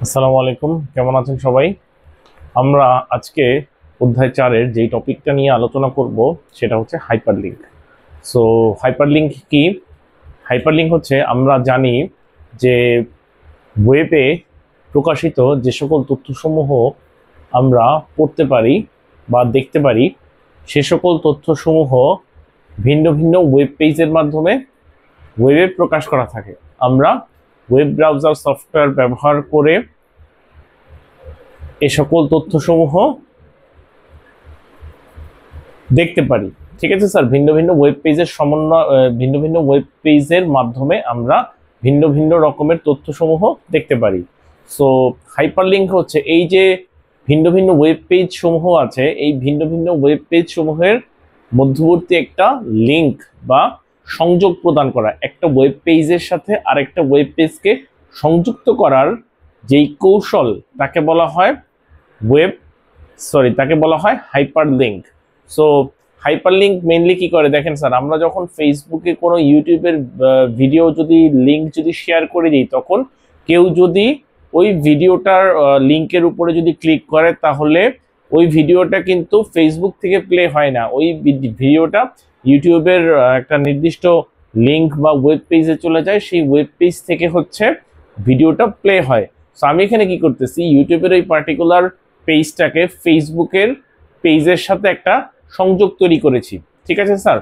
আসসালামু আলাইকুম, কেমন আছেন সবাই? আমরা আজকে অধ্যায় 4-এর যেই টপিকটা নিয়ে আলোচনা করব সেটা হচ্ছে হাইপারলিংক। সো হাইপারলিংক কি? হাইপারলিংক হচ্ছে, আমরা জানি যে ওয়েবে প্রকাশিত যে সকল তথ্যসমূহ আমরা পড়তে পারি বা দেখতে পারি, সে সকল তথ্যসমূহ ভিন্ন ভিন্ন ওয়েব পেজের মাধ্যমে ওয়েবে প্রকাশ করা থাকে। আমরা ওয়েব ব্রাউজার সফটওয়্যার ব্যবহার করে এ সকল তথ্যসমূহ দেখতে পারি। ঠিক আছে স্যার, ভিন্ন ভিন্ন ওয়েব পেজের সমন্বয়, ভিন্ন ভিন্ন ওয়েব পেজের মাধ্যমে আমরা ভিন্ন ভিন্ন রকমের তথ্যসমূহ দেখতে পারি। সো হাইপারলিংক হচ্ছে এই যে ভিন্ন ভিন্ন ওয়েব পেজ সমূহ আছে, এই ভিন্ন ভিন্ন ওয়েব পেজ সমূহের মধ্যবর্তী একটা লিংক বা সংযোগ প্রদান করা, একটা ওয়েব পেজের সাথে আরেকটা ওয়েব পেজকে সংযুক্ত করার যেই কৌশল, তাকে বলা হয় তাকে বলা হয় হাইপারলিংক। সো হাইপারলিংক মেইনলি কি করে দেখেন স্যার, আমরা যখন ফেসবুকে কোনো ইউটিউবের ভিডিও যদি লিংক যদি শেয়ার করে দিই, তখন কেউ যদি ওই ভিডিওটার লিংকের উপরে যদি ক্লিক করে, তাহলে ওই ভিডিওটা কিন্তু ফেসবুক থেকে প্লে হয় না, ওই ভিডিওটা ইউটিউবের একটা নির্দিষ্ট লিংক বা ওয়েব পেজে চলে যায়, সেই ওয়েব পেজ থেকে হচ্ছে ভিডিওটা প্লে হয়। সো আমি এখানে কি করতেছি, ইউটিউবের ওই পার্টিকুলার পেজটাকে ফেসবুকের পেজের সাথে একটা সংযোগ তৈরি করেছি। ঠিক আছে স্যার?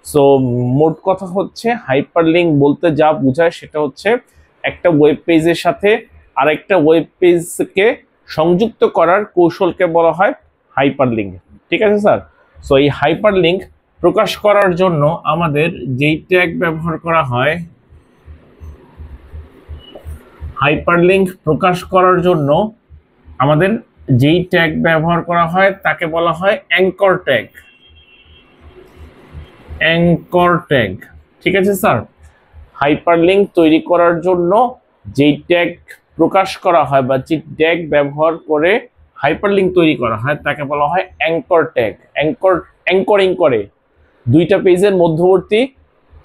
সো মোট কথা হচ্ছে, হাইপারলিংক বলতে যা বোঝায় সেটা হচ্ছে একটা ওয়েব পেজের সাথে আরেকটা ওয়েব পেজকে সংযুক্ত করার কৌশলকে বলা হয় হাইপারলিংক। ঠিক আছে স্যার? সো এই হাইপারলিংক প্রকাশ করার জন্য আমাদের যেই ট্যাগ ব্যবহার করা হয়, হাইপারলিংক প্রকাশ করার জন্য আমাদের যেই ট্যাগ ব্যবহার করা হয় তাকে বলা হয় অ্যাঙ্কর ট্যাগ। অ্যাঙ্কর ট্যাগ, ঠিক আছে স্যার? হাইপারলিংক তৈরি করার জন্য যেই ট্যাগ প্রকাশ করা হয় বা যে ট্যাগ ব্যবহার করে হাইপারলিংক তৈরি করা হয় তাকে বলা হয় অ্যাঙ্কর ট্যাগ। অ্যাঙ্করিং করে দুইটা পেজের মধ্যবর্তী,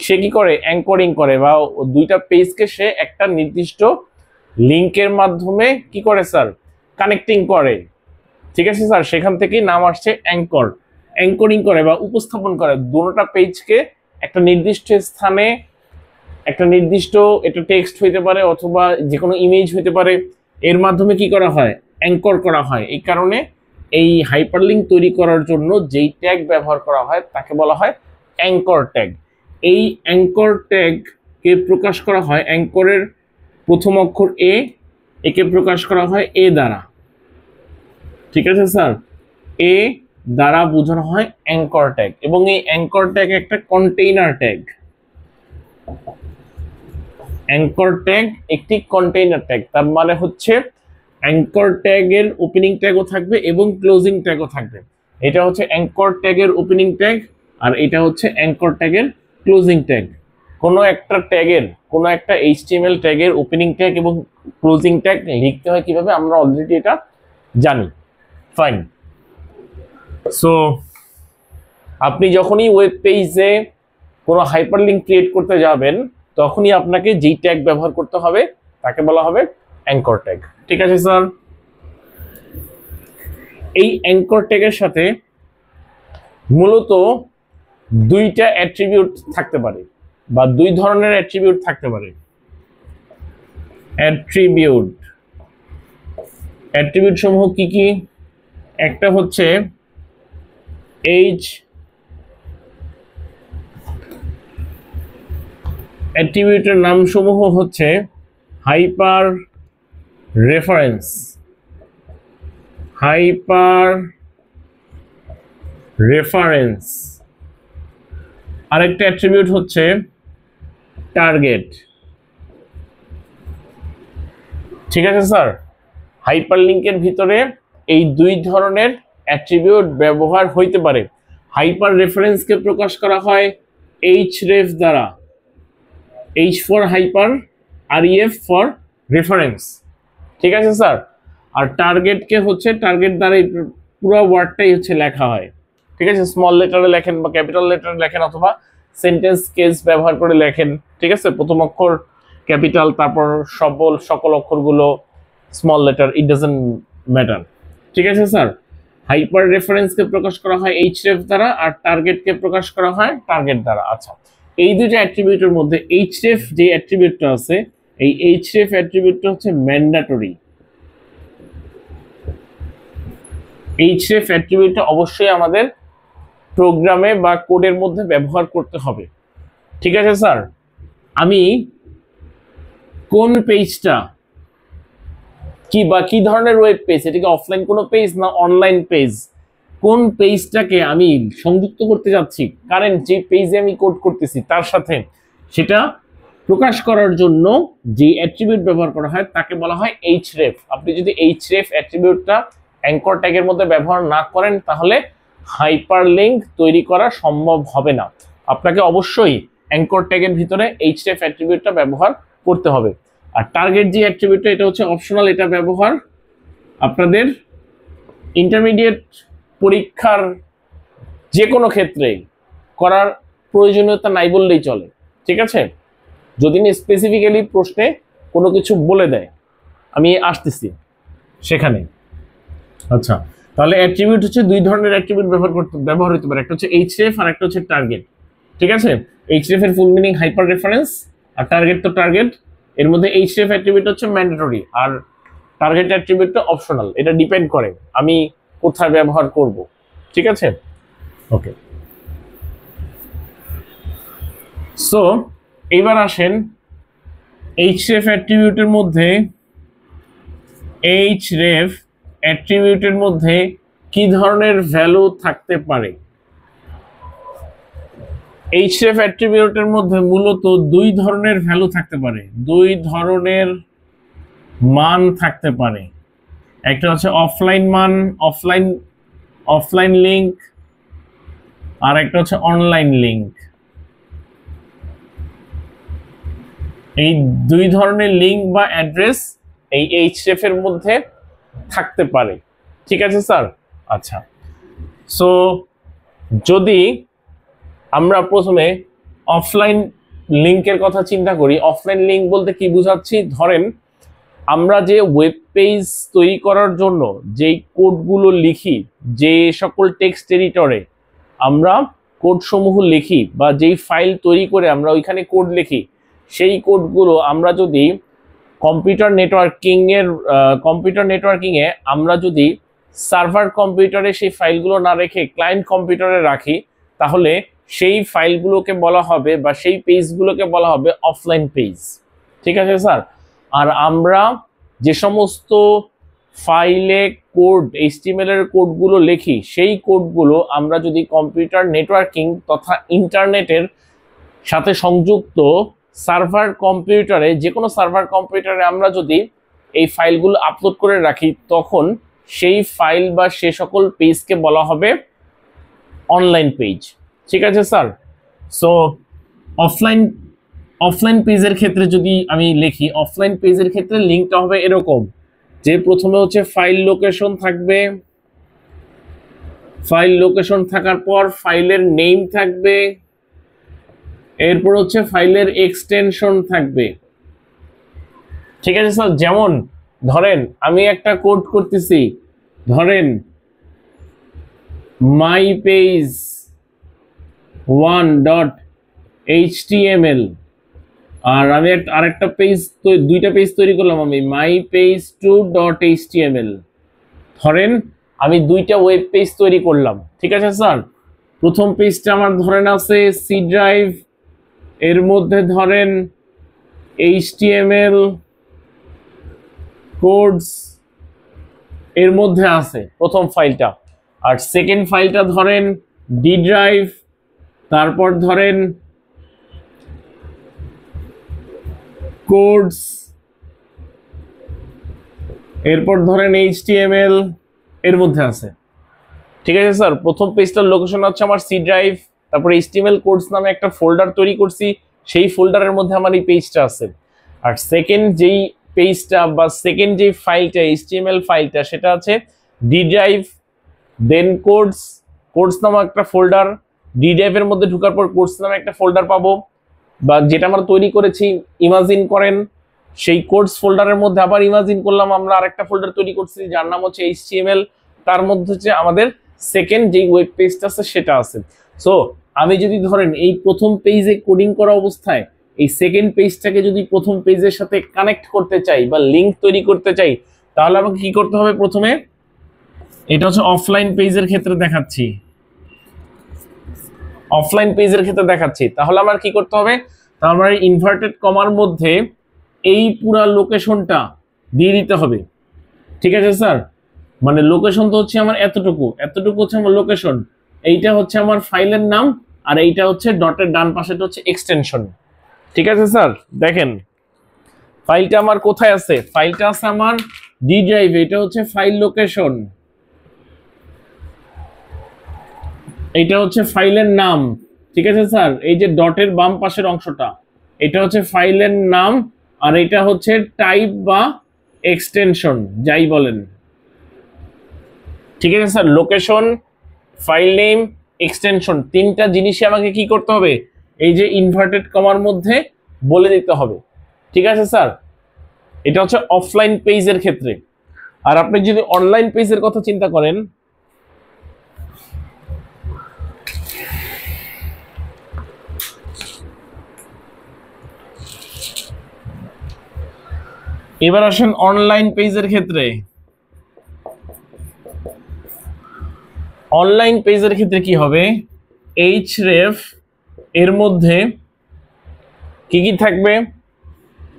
সে কি করে অ্যাঙ্করিং করে, বা দুইটা পেজকে সে একটা নির্দিষ্ট লিংকের মাধ্যমে কি করে স্যার, কানেক্টিং করে। ঠিক আছে স্যার, সেখান থেকেই নাম আসছে অ্যাঙ্কর। অ্যাঙ্করিং করে বা উপস্থাপন করে দুটোটা পেজকে একটা নির্দিষ্ট স্থানে, একটা নির্দিষ্ট, এটা টেক্সট হইতে পারে অথবা যে কোনো ইমেজ হইতে পারে, এর মাধ্যমে কি করা হয়, অ্যাঙ্কর করা হয়। এই কারণে এই হাইপারলিংক তৈরি করার জন্য যেই ট্যাগ ব্যবহার করা হয় তাকে বলা হয় অ্যাঙ্কর ট্যাগ। এই অ্যাঙ্কর ট্যাগকে প্রকাশ করা হয়, অ্যাঙ্করের প্রথম অক্ষর এ, একে প্রকাশ করা হয় এ দ্বারা। ঠিক আছে স্যার? এ দ্বারা বোঝানো হয় অ্যাঙ্কর ট্যাগ, এবং এই অ্যাঙ্কর ট্যাগ একটা কন্টেইনার ট্যাগ। অ্যাঙ্কর ট্যাগ একটি কন্টেইনার ট্যাগ, তার মানে হচ্ছে অ্যাঙ্কর ট্যাগের ওপেনিং ট্যাগও থাকবে এবং ক্লোজিং ট্যাগও থাকবে। এটা হচ্ছে অ্যাঙ্কর ট্যাগের ওপেনিং ট্যাগ, আর এটা হচ্ছে অ্যাঙ্কর ট্যাগের ক্লোজিং ট্যাগ। কোনো একটা ট্যাগের, কোনো একটা এইচটিএমএল ট্যাগের ওপেনিং ট্যাগ এবং ক্লোজিং ট্যাগ লিখতে হয় কিভাবে আমরা অলরেডি এটা জানি। ফাইন। সো আপনি যখনই ওয়েব পেজে কোনো হাইপারলিংক ক্রিয়েট করতে যাবেন, তখনই আপনাকে যেই ট্যাগ ব্যবহার করতে হবে তাকে বলা হবে অ্যাঙ্কর ট্যাগ। ঠিক আছে স্যার? এই অ্যাঙ্কর ট্যাগের সাথে মূলত দুইটা অ্যাট্রিবিউট থাকতে পারে বা দুই ধরনের অ্যাট্রিবিউট থাকতে পারে। অ্যাট্রিবিউট, অ্যাট্রিবিউট সমূহ কি কি? একটা হচ্ছে এইচ, অ্যাট্রিবিউটের নাম সমূহ হচ্ছে হাইপার রেফারেন্স, হাইপার রেফারেন্স। আরেকটা অ্যাট্রিবিউট হচ্ছে টার্গেট। ঠিক আছে স্যার? হাইপারলিংকের ভিতরে এই দুই ধরনের অ্যাট্রিবিউট ব্যবহার হইতে পারে। হাইপার রেফারেন্সকে প্রকাশ করা হয় এইচ রেফ দ্বারা, H for hyper R E F for reference. ঠিক আছে স্যার? আর টার্গেটকে হচ্ছে টার্গেট দ্বারা পুরো ওয়ার্ডটাই হচ্ছে লেখা হয়। ঠিক আছে? স্মল লেটারে লেখেন বা ক্যাপিটাল লেটারে লেখেন অথবা সেন্টেন্স কেস ব্যবহার করে লেখেন। ঠিক আছে? প্রথম অক্ষর ক্যাপিটাল, তারপর সকল অক্ষরগুলো small letter, it doesn't matter. ঠিক আছে স্যার, হাইপার রেফারেন্সকে প্রকাশ করা হয় href দ্বারা, আর টার্গেটকে প্রকাশ করা হয় টার্গেট দ্বারা। আচ্ছা, এই দুইটা অ্যাট্রিবিউটের মধ্যে href যে অ্যাট্রিবিউটটা আছে, এই href অ্যাট্রিবিউটটা হচ্ছে ম্যান্ডেটরি। href অ্যাট্রিবিউটটা অবশ্যই আমাদের প্রোগ্রামে বা কোডের মধ্যে ব্যবহার করতে হবে। ঠিক আছে স্যার, আমি কোন পেজটা কি ধরনের ওয়েব পেজ, এটা কি অফলাইন কোনো পেজ না অনলাইন পেজ, কোন পেজটাকে আমি সংযুক্ত করতে যাচ্ছি কারেন্ট যে পেজে আমি কোড করতেছি তার সাথে, সেটা প্রকাশ করার জন্য যে অ্যাট্রিবিউট ব্যবহার করা হয় তাকে বলা হয় href। আপনি যদি href অ্যাট্রিবিউটটা অ্যাঙ্কর ট্যাগের মধ্যে ব্যবহার না করেন তাহলে হাইপারলিংক তৈরি করা সম্ভব হবে না। আপনাকে অবশ্যই অ্যাঙ্কর ট্যাগের ভিতরে href অ্যাট্রিবিউটটা ব্যবহার করতে হবে। আর টার্গেট যে অ্যাট্রিবিউটটা, এটা হচ্ছে অপশনাল, এটা ব্যবহার আপনাদের ইন্টারমিডিয়েট পরীক্ষার যে কোনো ক্ষেত্রে করার প্রয়োজনীয়তা নাই বললেই চলে। ঠিক আছে, যদি না স্পেসিফিক্যালি প্রশ্নে কোনো কিছু বলে দেয়, আমি আসতেছি সেখানে। আচ্ছা, তাহলে অ্যাট্রিবিউট হচ্ছে দুই ধরনের অ্যাট্রিবিউট ব্যবহার হতে পারে, একটা হচ্ছে href আর একটা হচ্ছে টার্গেট। ঠিক আছে, href এর ফুল মিনিং হাইপার রেফারেন্স, আর টার্গেট তো টার্গেট। এর মধ্যে href অ্যাট্রিবিউট হচ্ছে ম্যান্ডেটরি আর টার্গেট অ্যাট্রিবিউটটা অপশনাল, এটা ডিপেন্ড করে আমি কোথায় ব্যবহার করব। ঠিক আছে, ওকে। সো এবার আসেন href অ্যাট্রিবিউটের মধ্যে কি ধরনের ভ্যালু থাকতে পারে। href অ্যাট্রিবিউটের মধ্যে মূলত দুই ধরনের ভ্যালু থাকতে পারে, দুই ধরনের মান থাকতে পারে। একটা হচ্ছে অফলাইন মান, অফলাইন লিংক, আর একটা হচ্ছে অনলাইন লিংক। এই দুই ধরনের লিংক বা অ্যাড্রেস এই href এর মধ্যে থাকতে পারে। ঠিক আছে স্যার, আচ্ছা। সো যদি আমরা প্রথমে অফলাইন লিংকের কথা চিন্তা করি, অফলাইন লিংক বলতে কি বুঝাচ্ছি, ধরেন আমরা যে ওয়েব পেজ তৈরি করার জন্য যেই কোডগুলো লিখি, যে সকল টেক্সট এডিটরে আমরা কোডসমূহ লিখি বা যেই ফাইল তৈরি করে আমরা ওইখানে কোড লিখি, সেই কোডগুলো আমরা যদি কম্পিউটার নেটওয়ার্কিংয়ে আমরা যদি সার্ভার কম্পিউটারে সেই ফাইলগুলো না রেখে ক্লায়েন্ট কম্পিউটারে রাখি, তাহলে সেই ফাইলগুলোকে বলা হবে বা সেই পেজগুলোকে বলা হবে অফলাইন পেজ। ঠিক আছে স্যার, আর আমরা যে সমস্ত ফাইলে কোড HTML এর কোডগুলো লিখি, সেই কোডগুলো আমরা যদি কম্পিউটার নেটওয়ার্কিং তথা ইন্টারনেটের সাথে সংযুক্ত সার্ভার কম্পিউটারে, যে কোনো সার্ভার কম্পিউটারে আমরা যদি এই ফাইলগুলো আপলোড করে রাখি, তখন সেই ফাইল বা সে সকল পেজকে বলা হবে অনলাইন পেজ। ঠিক আছে স্যার, সো অফলাইন পেজের ক্ষেত্রে যদি আমি লিখি, অফলাইন পেজের ক্ষেত্রে লিঙ্কটা হবে এরকম যে প্রথমে হচ্ছে ফাইল লোকেশন থাকবে, ফাইল লোকেশন থাকার পর ফাইলের নেম থাকবে, এরপর হচ্ছে ফাইলের এক্সটেনশন থাকবে। ঠিক আছে স্যার, যেমন ধরেন আমি একটা কোড করতেছি, ধরেন mypage1.html, আর আমি আরেকটা পেজ, দুইটা পেজ তৈরি করলাম আমি mypage2.html। ধরেন আমি দুইটা ওয়েব পেজ তৈরি করলাম। ঠিক আছে স্যার, প্রথম পেজটা আমার ধরেন আছে সি ড্রাইভ, এর মধ্যে ধরেন HTML কোডস এর মধ্যে আছে প্রথম ফাইলটা, আর সেকেন্ড ফাইলটা ধরেন ডি ড্রাইভ, তারপর ধরেন কোডস, এরপর ধরেন HTML এর মধ্যে আছে। ঠিক আছে স্যার, প্রথম পেজটার লোকেশন হচ্ছে আমার সি ড্রাইভ, তারপর HTML কোডস নামে একটা ফোল্ডার তৈরি করছি, সেই ফোল্ডারের মধ্যে আমার এই পেজটা আছে। আর সেকেন্ড যেই পেজটা বা সেকেন্ড যেই ফাইলটা HTML ফাইলটা, সেটা আছে ডি ড্রাইভ, দেন কোডস নামে একটা ফোল্ডার, ডি ড্রাইভের মধ্যে ঢোকার পর কোডস নামে একটা ফোল্ডার পাবো, বা যেটা আমরা তৈরি করেছি ইমাজিন করেন সেই কোডস ফোল্ডারের মধ্যে আবার ইমাজিন করলাম আমরা আরেকটা ফোল্ডার তৈরি করছি যার নাম হচ্ছে HTML, তার মধ্যে হচ্ছে আমাদের সেকেন্ড যেই ওয়েব পেজটা আছে সেটা আছে। সো আমি যদি ধরেন এই প্রথম পেজে কোডিং করা অবস্থায় এই সেকেন্ড পেজটাকে যদি প্রথম পেজের সাথে কানেক্ট করতে চাই বা লিংক তৈরি করতে চাই, তাহলে আমাকে কি করতে হবে? প্রথমে এটা হচ্ছে অফলাইন পেজের ক্ষেত্রে দেখাচ্ছি, তাহলে আমার কি করতে হবে? তাহলে আমার ইনভার্টেড কমার মধ্যে এই পুরা লোকেশনটা দিয়ে দিতে হবে। ঠিক আছে স্যার, মানে লোকেশন তো হচ্ছে আমার এতটুকু হচ্ছে আমার লোকেশন, এইটা হচ্ছে আমার ফাইলের নাম, আর এইটা হচ্ছে ডটের ডান পাশেটা হচ্ছে এক্সটেনশন। ঠিক আছে স্যার, দেখেন ফাইলটা আমার কোথায় আছে? ফাইলটা আছে আমার ডি ড্রাইভে, এটা হচ্ছে ফাইল লোকেশন, এটা হচ্ছে ফাইলের নাম। ঠিক আছে স্যার, এই যে ডটের বাম পাশের অংশটা এটা হচ্ছে ফাইলের নাম, আর এটা হচ্ছে টাইপ বা এক্সটেনশন যাই বলেন। ঠিক আছে sir, location, file name, extension, তিনটা জিনিসই আমাকে কি করতে হবে? এই যে ইনভার্টেড কমার মধ্যে বলে দিতে হবে। ঠিক আছে স্যার, এটা হচ্ছে অফলাইন পেজের ক্ষেত্রে। আর আপনি যদি অনলাইন পেজের কথা চিন্তা করেন, এবার আসেন অনলাইন পেজের ক্ষেত্রে। অনলাইন পেজের ক্ষেত্রে কি হবে? href এর মধ্যে কি কি থাকবে?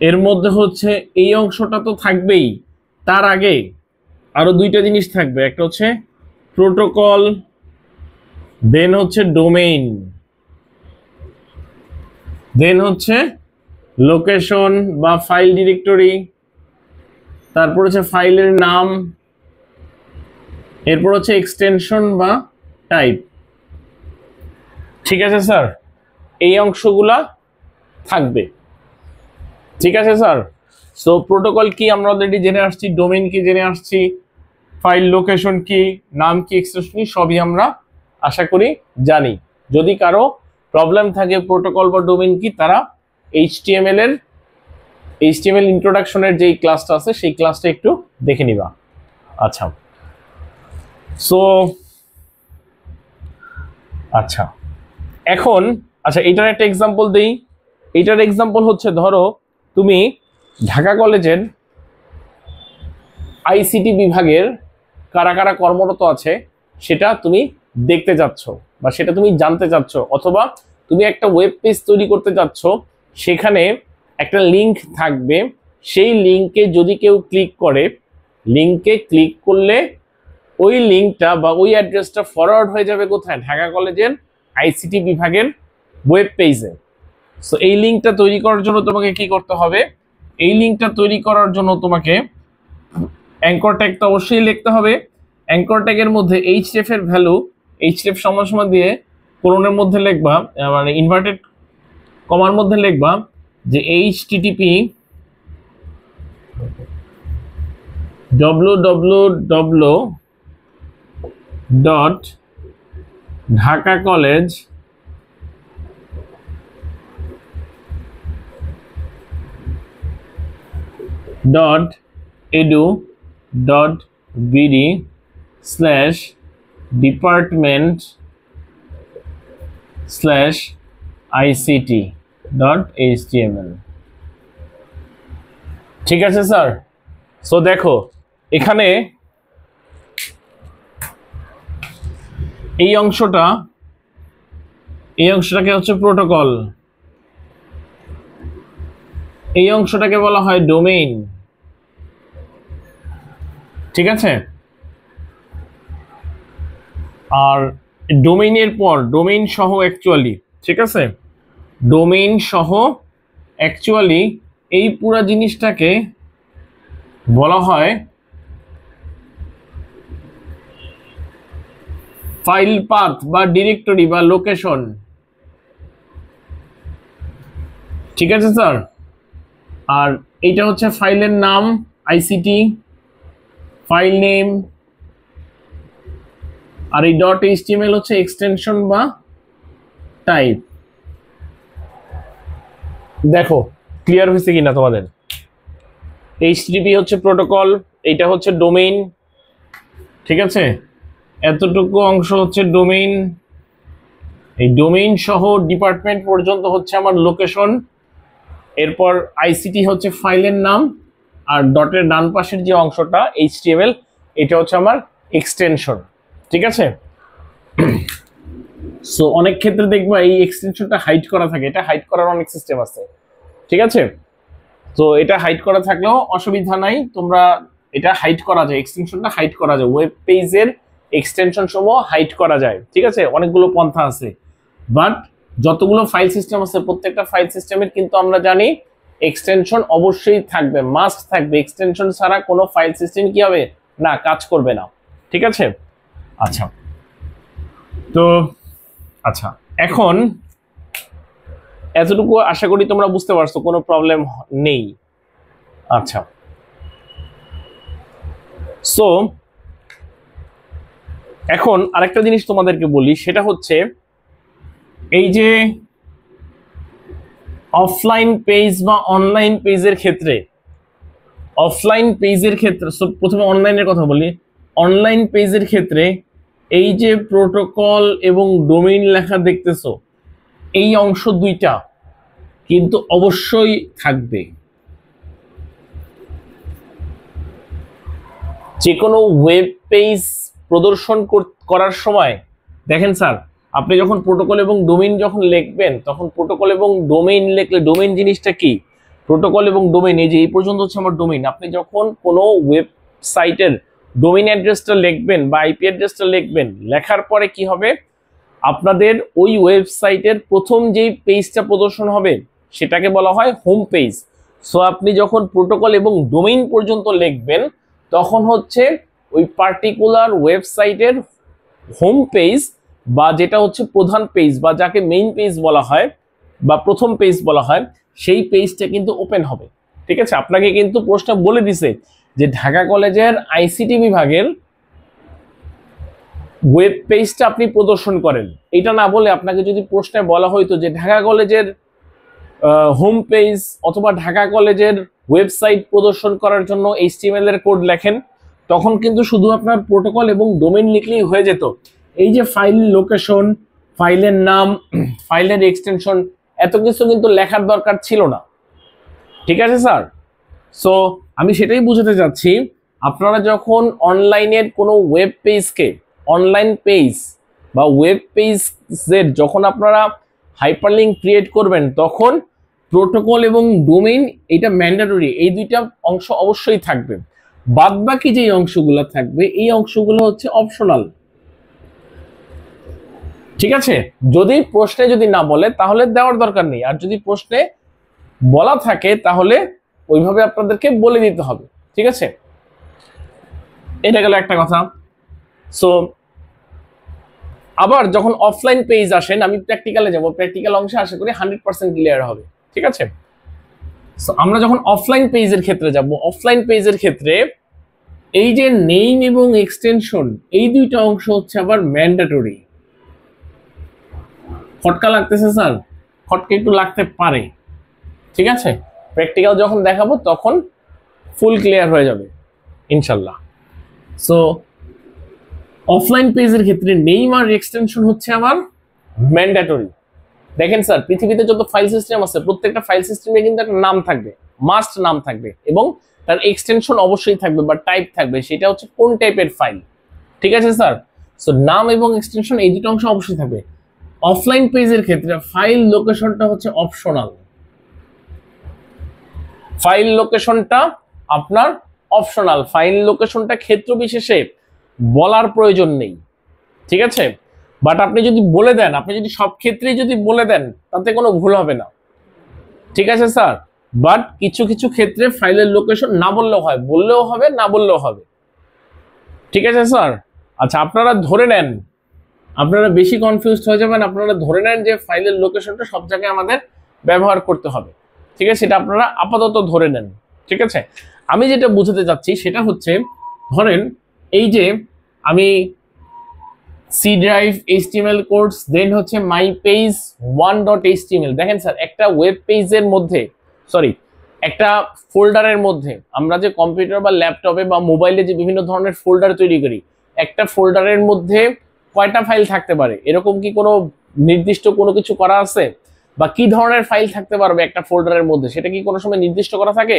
এর মধ্যে হচ্ছে এই অংশটা তো থাকবেই, তার আগে আরো দুইটা জিনিস থাকবে, একটা হচ্ছে প্রোটোকল, দেন হচ্ছে ডোমেইন, দেন হচ্ছে লোকেশন বা ফাইল ডিরেক্টরি, তারপর হচ্ছে ফাইলের নাম, এরপর হচ্ছে এক্সটেনশন বা টাইপ। ঠিক আছে স্যার, এই অংশগুলা থাকবে। ঠিক আছে স্যার, সো প্রোটোকল কি আমরা অলরেডি জেনে আসছি, ডোমেইন কি জেনে আসছি, ফাইল লোকেশন কি, নাম কি, এক্সটেনশন কি, সবই আমরা আশা করি জানি। যদি কারো প্রবলেম থাকে প্রোটোকল বা ডোমেইন কি, তারা এইচটিএমএল ইন্ট্রোডাকশনের যেই ক্লাসটা আছে সেই ক্লাসটা একটু দেখে নিবা। আচ্ছা, সো আচ্ছা এখন এটার একটা এক্সাম্পল দেই। এটার এক্সাম্পল হচ্ছে, ধরো তুমি ঢাকা কলেজের আইসিটি বিভাগের কারা কারা কর্মরত আছে সেটা তুমি দেখতে যাচ্ছ বা সেটা তুমি জানতে চাচ্ছ, অথবা তুমি একটা ওয়েব পেজ তৈরি করতে যাচ্ছ, সেখানে একটা লিংক থাকবে, সেই লিংকে যদি কেউ ক্লিক করে, লিংকে ক্লিক করলে ওই লিংকটা বা ওই অ্যাড্রেসটা ফরওয়ার্ড হয়ে যাবে কোথায়? ঢাকা কলেজের আইসিটি বিভাগের ওয়েব পেজে। সো এই লিংকটা তৈরি করার জন্য তোমাকে কি করতে হবে? এই লিংকটা তৈরি করার জন্য তোমাকে অ্যাঙ্কর ট্যাগ তো অবশ্যই লিখতে হবে। অ্যাঙ্কর ট্যাগের মধ্যে href এর ভ্যালু, href সমান দিয়ে কোলনের মধ্যে লিখবা, মানে ইনভার্টেড কমার মধ্যে লিখবা যে http www.dhakacollege.edu.bd/department/ict.html। ঠিক আছে স্যার, সো দেখো এখানে এই অংশটাকে হচ্ছে প্রোটোকল, এই অংশটাকে বলা হয় ডোমেইন। ঠিক আছে, আর ডোমেইনের পর ডোমেইন সহ অ্যাকচুয়ালি, ঠিক আছে, ডোমেইন সহ অ্যাকচুয়ালি এই পুরো জিনিসটাকে বলা হয় ফাইল পাথ বা ডিরেক্টরি বা লোকেশন। ঠিক আছে স্যার, আর এইটা হচ্ছে ফাইলের নাম আইসিটি, ফাইল নেম, আর এই .html হচ্ছে এক্সটেনশন বা টাইপ। দেখো ক্লিয়ার হয়েছে কিনা তোমাদের? এইচটিটিপি হচ্ছে প্রোটোকল, এইটা হচ্ছে ডোমেইন, ঠিক আছে। এতটুকু অংশ হচ্ছে ডোমেইন, এই ডোমেইন সহ ডিপার্টমেন্ট পর্যন্ত হচ্ছে আমার লোকেশন। এরপর আইসিটি হচ্ছে ফাইলের নাম, আর ডটের ডান পাশের যে অংশটা এইচটিএমএল, এটা হচ্ছে আমার এক্সটেনশন, ঠিক আছে। সো অনেক ক্ষেত্রে দেখবা এই এক্সটেনশনটা হাইড করা থাকে, এটা হাইড করার অনেক সিস্টেম আছে, ঠিক আছে। তো এটা হাইড করা থাকলেও অসুবিধা নাই, তোমরা এটা হাইড করা যায়, এক্সটেনশনটা হাইড করা যায়, ওয়েব পেজের এক্সটেনশন সমূহ হাইড করা যায়, ঠিক আছে। অনেকগুলো পন্থা আছে, বাট যতগুলো ফাইল সিস্টেম আছে প্রত্যেকটা ফাইল সিস্টেমের কিন্তু আমরা জানি এক্সটেনশন অবশ্যই থাকবে, মাস্ট থাকবে। এক্সটেনশন ছাড়া কোনো ফাইল সিস্টেম কি হবে না, কাজ করবে না, ঠিক আছে। আচ্ছা, তো আচ্ছা, এখন এতটুকু আশা করি তোমরা বুঝতে পারছো, কোনো প্রবলেম নেই। আচ্ছা, সো এখন আরেকটা জিনিস তোমাদেরকে বলি, সেটা হচ্ছে এই যে অফলাইন পেজ বা অনলাইন পেজের ক্ষেত্রে, অফলাইন পেজের ক্ষেত্রে প্রথমে অনলাইনের কথা বলি। অনলাইন পেজের ক্ষেত্রে এই যে প্রোটোকল এবং ডোমেইন লেখা দেখতেছো, এই অংশ দুইটা কিন্তু অবশ্যই থাকবে। যে কোনো ওয়েব পেজ প্রদর্শন করার সময় দেখেন স্যার, আপনি যখন প্রোটোকল এবং ডোমেইন যখন লিখবেন, তখন প্রোটোকল এবং ডোমেইন লিখলে, ডোমেইন জিনিসটা কি, প্রোটোকল এবং ডোমেইন, এই যে এই পর্যন্ত হচ্ছে আমার ডোমেইন। আপনি যখন কোনো ওয়েবসাইটের ডোমেইন অ্যাড্রেসটা লিখবেন বা আইপি অ্যাড্রেসটা লিখবেন, লেখার পরে কি হবে, আপনাদের ওই ওয়েবসাইটের প্রথম যেই পেজটা প্রদর্শন হবে সেটাকে বলা হয় হোম পেজ। সো আপনি যখন প্রোটোকল এবং ডোমেইন পর্যন্ত লিখবেন, তখন হচ্ছে ওই পার্টিকুলার ওয়েবসাইটের হোম পেজ বা যেটা হচ্ছে প্রধান পেজ বা যাকে মেইন পেজ বলা হয় বা প্রথম পেজ বলা হয়, সেই পেজটা কিন্তু ওপেন হবে, ঠিক আছে। আপনাকে কিন্তু প্রশ্ন বলে দিছে যে ঢাকা কলেজের আইসিটি বিভাগের ওয়েব পেজটা আপনি প্রদর্শন করেন। এটা না বলে আপনাকে যদি প্রশ্নে বলা হইতো যে ঢাকা কলেজের হোম পেজ অথবা ঢাকা কলেজের ওয়েবসাইট প্রদর্শন করার জন্য এইচটিএমএল এর কোড লেখেন, তখন কিন্তু শুধু আপনার প্রোটোকল এবং ডোমেইন লিখলেই হয়ে যেত। এই যে ফাইল লোকেশন, ফাইলের নাম, ফাইলের এক্সটেনশন, এত কিছু কিন্তু লেখার দরকার ছিল না, ঠিক আছে স্যার। সো আমি সেটাই বুঝাতে চাচ্ছি, আপনারা যখন অনলাইনের কোনো ওয়েব পেজকে, অনলাইন পেজ বা ওয়েব পেজের যখন আপনারা হাইপারলিংক ক্রিয়েট করবেন, তখন প্রোটোকল এবং ডোমেইন এটা ম্যান্ডেটরি, এই দুইটা অংশ অবশ্যই থাকবে। বাদ বাকি যে অংশগুলো থাকবে, এই অংশগুলো হচ্ছে অপশনাল, ঠিক আছে। যদি প্রশ্নে যদি না বলে তাহলে দেওয়ার দরকার নেই, আর যদি প্রশ্নে বলা থাকে তাহলে ওইভাবে আপনাদেরকে বলে দিতে হবে, ঠিক আছে। এটা গেল একটা কথা। সো আবার যখন অফলাইন পেজ আসেন, আমি প্র্যাকটিক্যালে যাব, প্র্যাকটিক্যাল অংশে আশা করি 100% ক্লিয়ার হবে, ঠিক আছে। সো আমরা যখন অফলাইন পেজের ক্ষেত্রে যাব, অফলাইন পেজের ক্ষেত্রে এই যে নেম এবং এক্সটেনশন, এই দুইটা অংশ হচ্ছে আবার ম্যান্ডেটরি। খটকা লাগতেছে স্যার? খটকা একটু লাগতে পারে, ঠিক আছে। প্র্যাকটিক্যাল যখন দেখাবো তখন ফুল ক্লিয়ার হয়ে যাবে ইনশাল্লাহ। সো অফলাইন পেজের ক্ষেত্রে নেম আর এক্সটেনশন হচ্ছে আমার ম্যান্ডেটরি। দেখেন স্যার, পৃথিবীতে যত ফাইল সিস্টেম আছে প্রত্যেকটা ফাইল সিস্টেমে কিন্তু একটা নাম থাকবে, মাস্ট নাম থাকবে, এবং তার এক্সটেনশন অবশ্যই থাকবে বা টাইপ থাকবে, সেটা হচ্ছে কোন টাইপের ফাইল, ঠিক আছে স্যার। সো নাম এবং এক্সটেনশন এই দুটো অংশ অবশ্যই থাকবে। অফলাইন পেজের ক্ষেত্রে ফাইল লোকেশনটা হচ্ছে অপশনাল, ফাইল লোকেশনটা আপনার অপশনাল, ফাইল লোকেশনটা ক্ষেত্র বিশেষে বলার প্রয়োজন নেই, ঠিক আছে। বাট আপনি যদি বলে দেন, আপনি যদি সব ক্ষেত্রেই যদি বলে দেন, তাতে কোনো ভুল হবে না, ঠিক আছে স্যার। বাট কিছু কিছু ক্ষেত্রে ফাইলের লোকেশন না বললেও হয়, বললেও হবে, না বললেও হবে, ঠিক আছে স্যার। আচ্ছা, আপনারা ধরে নেন, আপনারা বেশি কনফিউজড হয়ে যাবেন, আপনারা ধরে নেন যে ফাইলের লোকেশনটা সব জায়গায় আমাদের ব্যবহার করতে হবে, ঠিক আছে। সেটা আপনারা আপাতত ধরে নেন, ঠিক আছে। আমি যেটা বুঝাতে চাচ্ছি সেটা হচ্ছে, ধরেন এই যে আমি সি ড্রাইভ এইচটিএমএল কোডস, দেন হচ্ছে মাই পেজ 1.html। দেখেন স্যার, একটা ওয়েব পেজের মধ্যে, সরি, একটা ফোল্ডারের মধ্যে আমরা যে কম্পিউটার বা ল্যাপটপে বা মোবাইলে যে বিভিন্ন ধরনের ফোল্ডার তৈরি করি, একটা ফোল্ডারের মধ্যে কয়টা ফাইল থাকতে পারে এরকম কি কোনো নির্দিষ্ট কোনো কিছু করা আছে? বা কি ধরনের ফাইল থাকতে পারবে একটা ফোল্ডারের মধ্যে, সেটা কি কোনো সময় নির্দিষ্ট করা থাকে?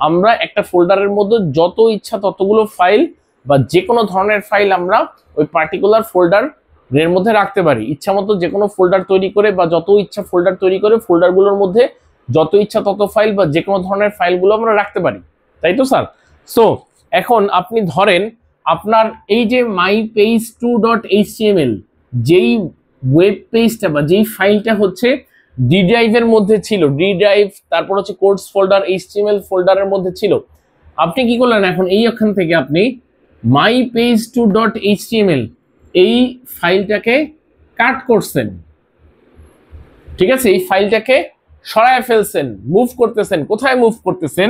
আমরা একটা ফোল্ডারের মধ্যে যত ইচ্ছা ততগুলো ফাইল বা যে কোনো ধরনের ফাইল আমরা ওই পার্টিকুলার ফোল্ডার এর মধ্যে রাখতে পারি। ইচ্ছা মতো যে কোনো ফোল্ডার তৈরি করে বা যত ইচ্ছা ফোল্ডার তৈরি করে ফোল্ডারগুলোর মধ্যে যত ইচ্ছা তত ফাইল বা যে কোনো ধরনের ফাইলগুলো আমরা রাখতে পারি, তাই তো স্যার? সো এখন আপনি ধরেন আপনার এই যে mypage2.html যেই ওয়েব পেজটা বা যেই ফাইলটা হচ্ছে ডি ড্রাইভের মধ্যে ছিল, ডি ড্রাইভ তারপর হচ্ছে কোডস ফোল্ডার এইচটিএমএল ফোল্ডারের মধ্যে ছিল, আপনি কি করলেন এখন এইখান থেকে আপনি mypage2.html এই ফাইলটাকে কাট করছেন, ঠিক আছে? এই ফাইলটাকে সরায় ফেলছেন, মুভ করতেছেন। কোথায় মুভ করতেছেন?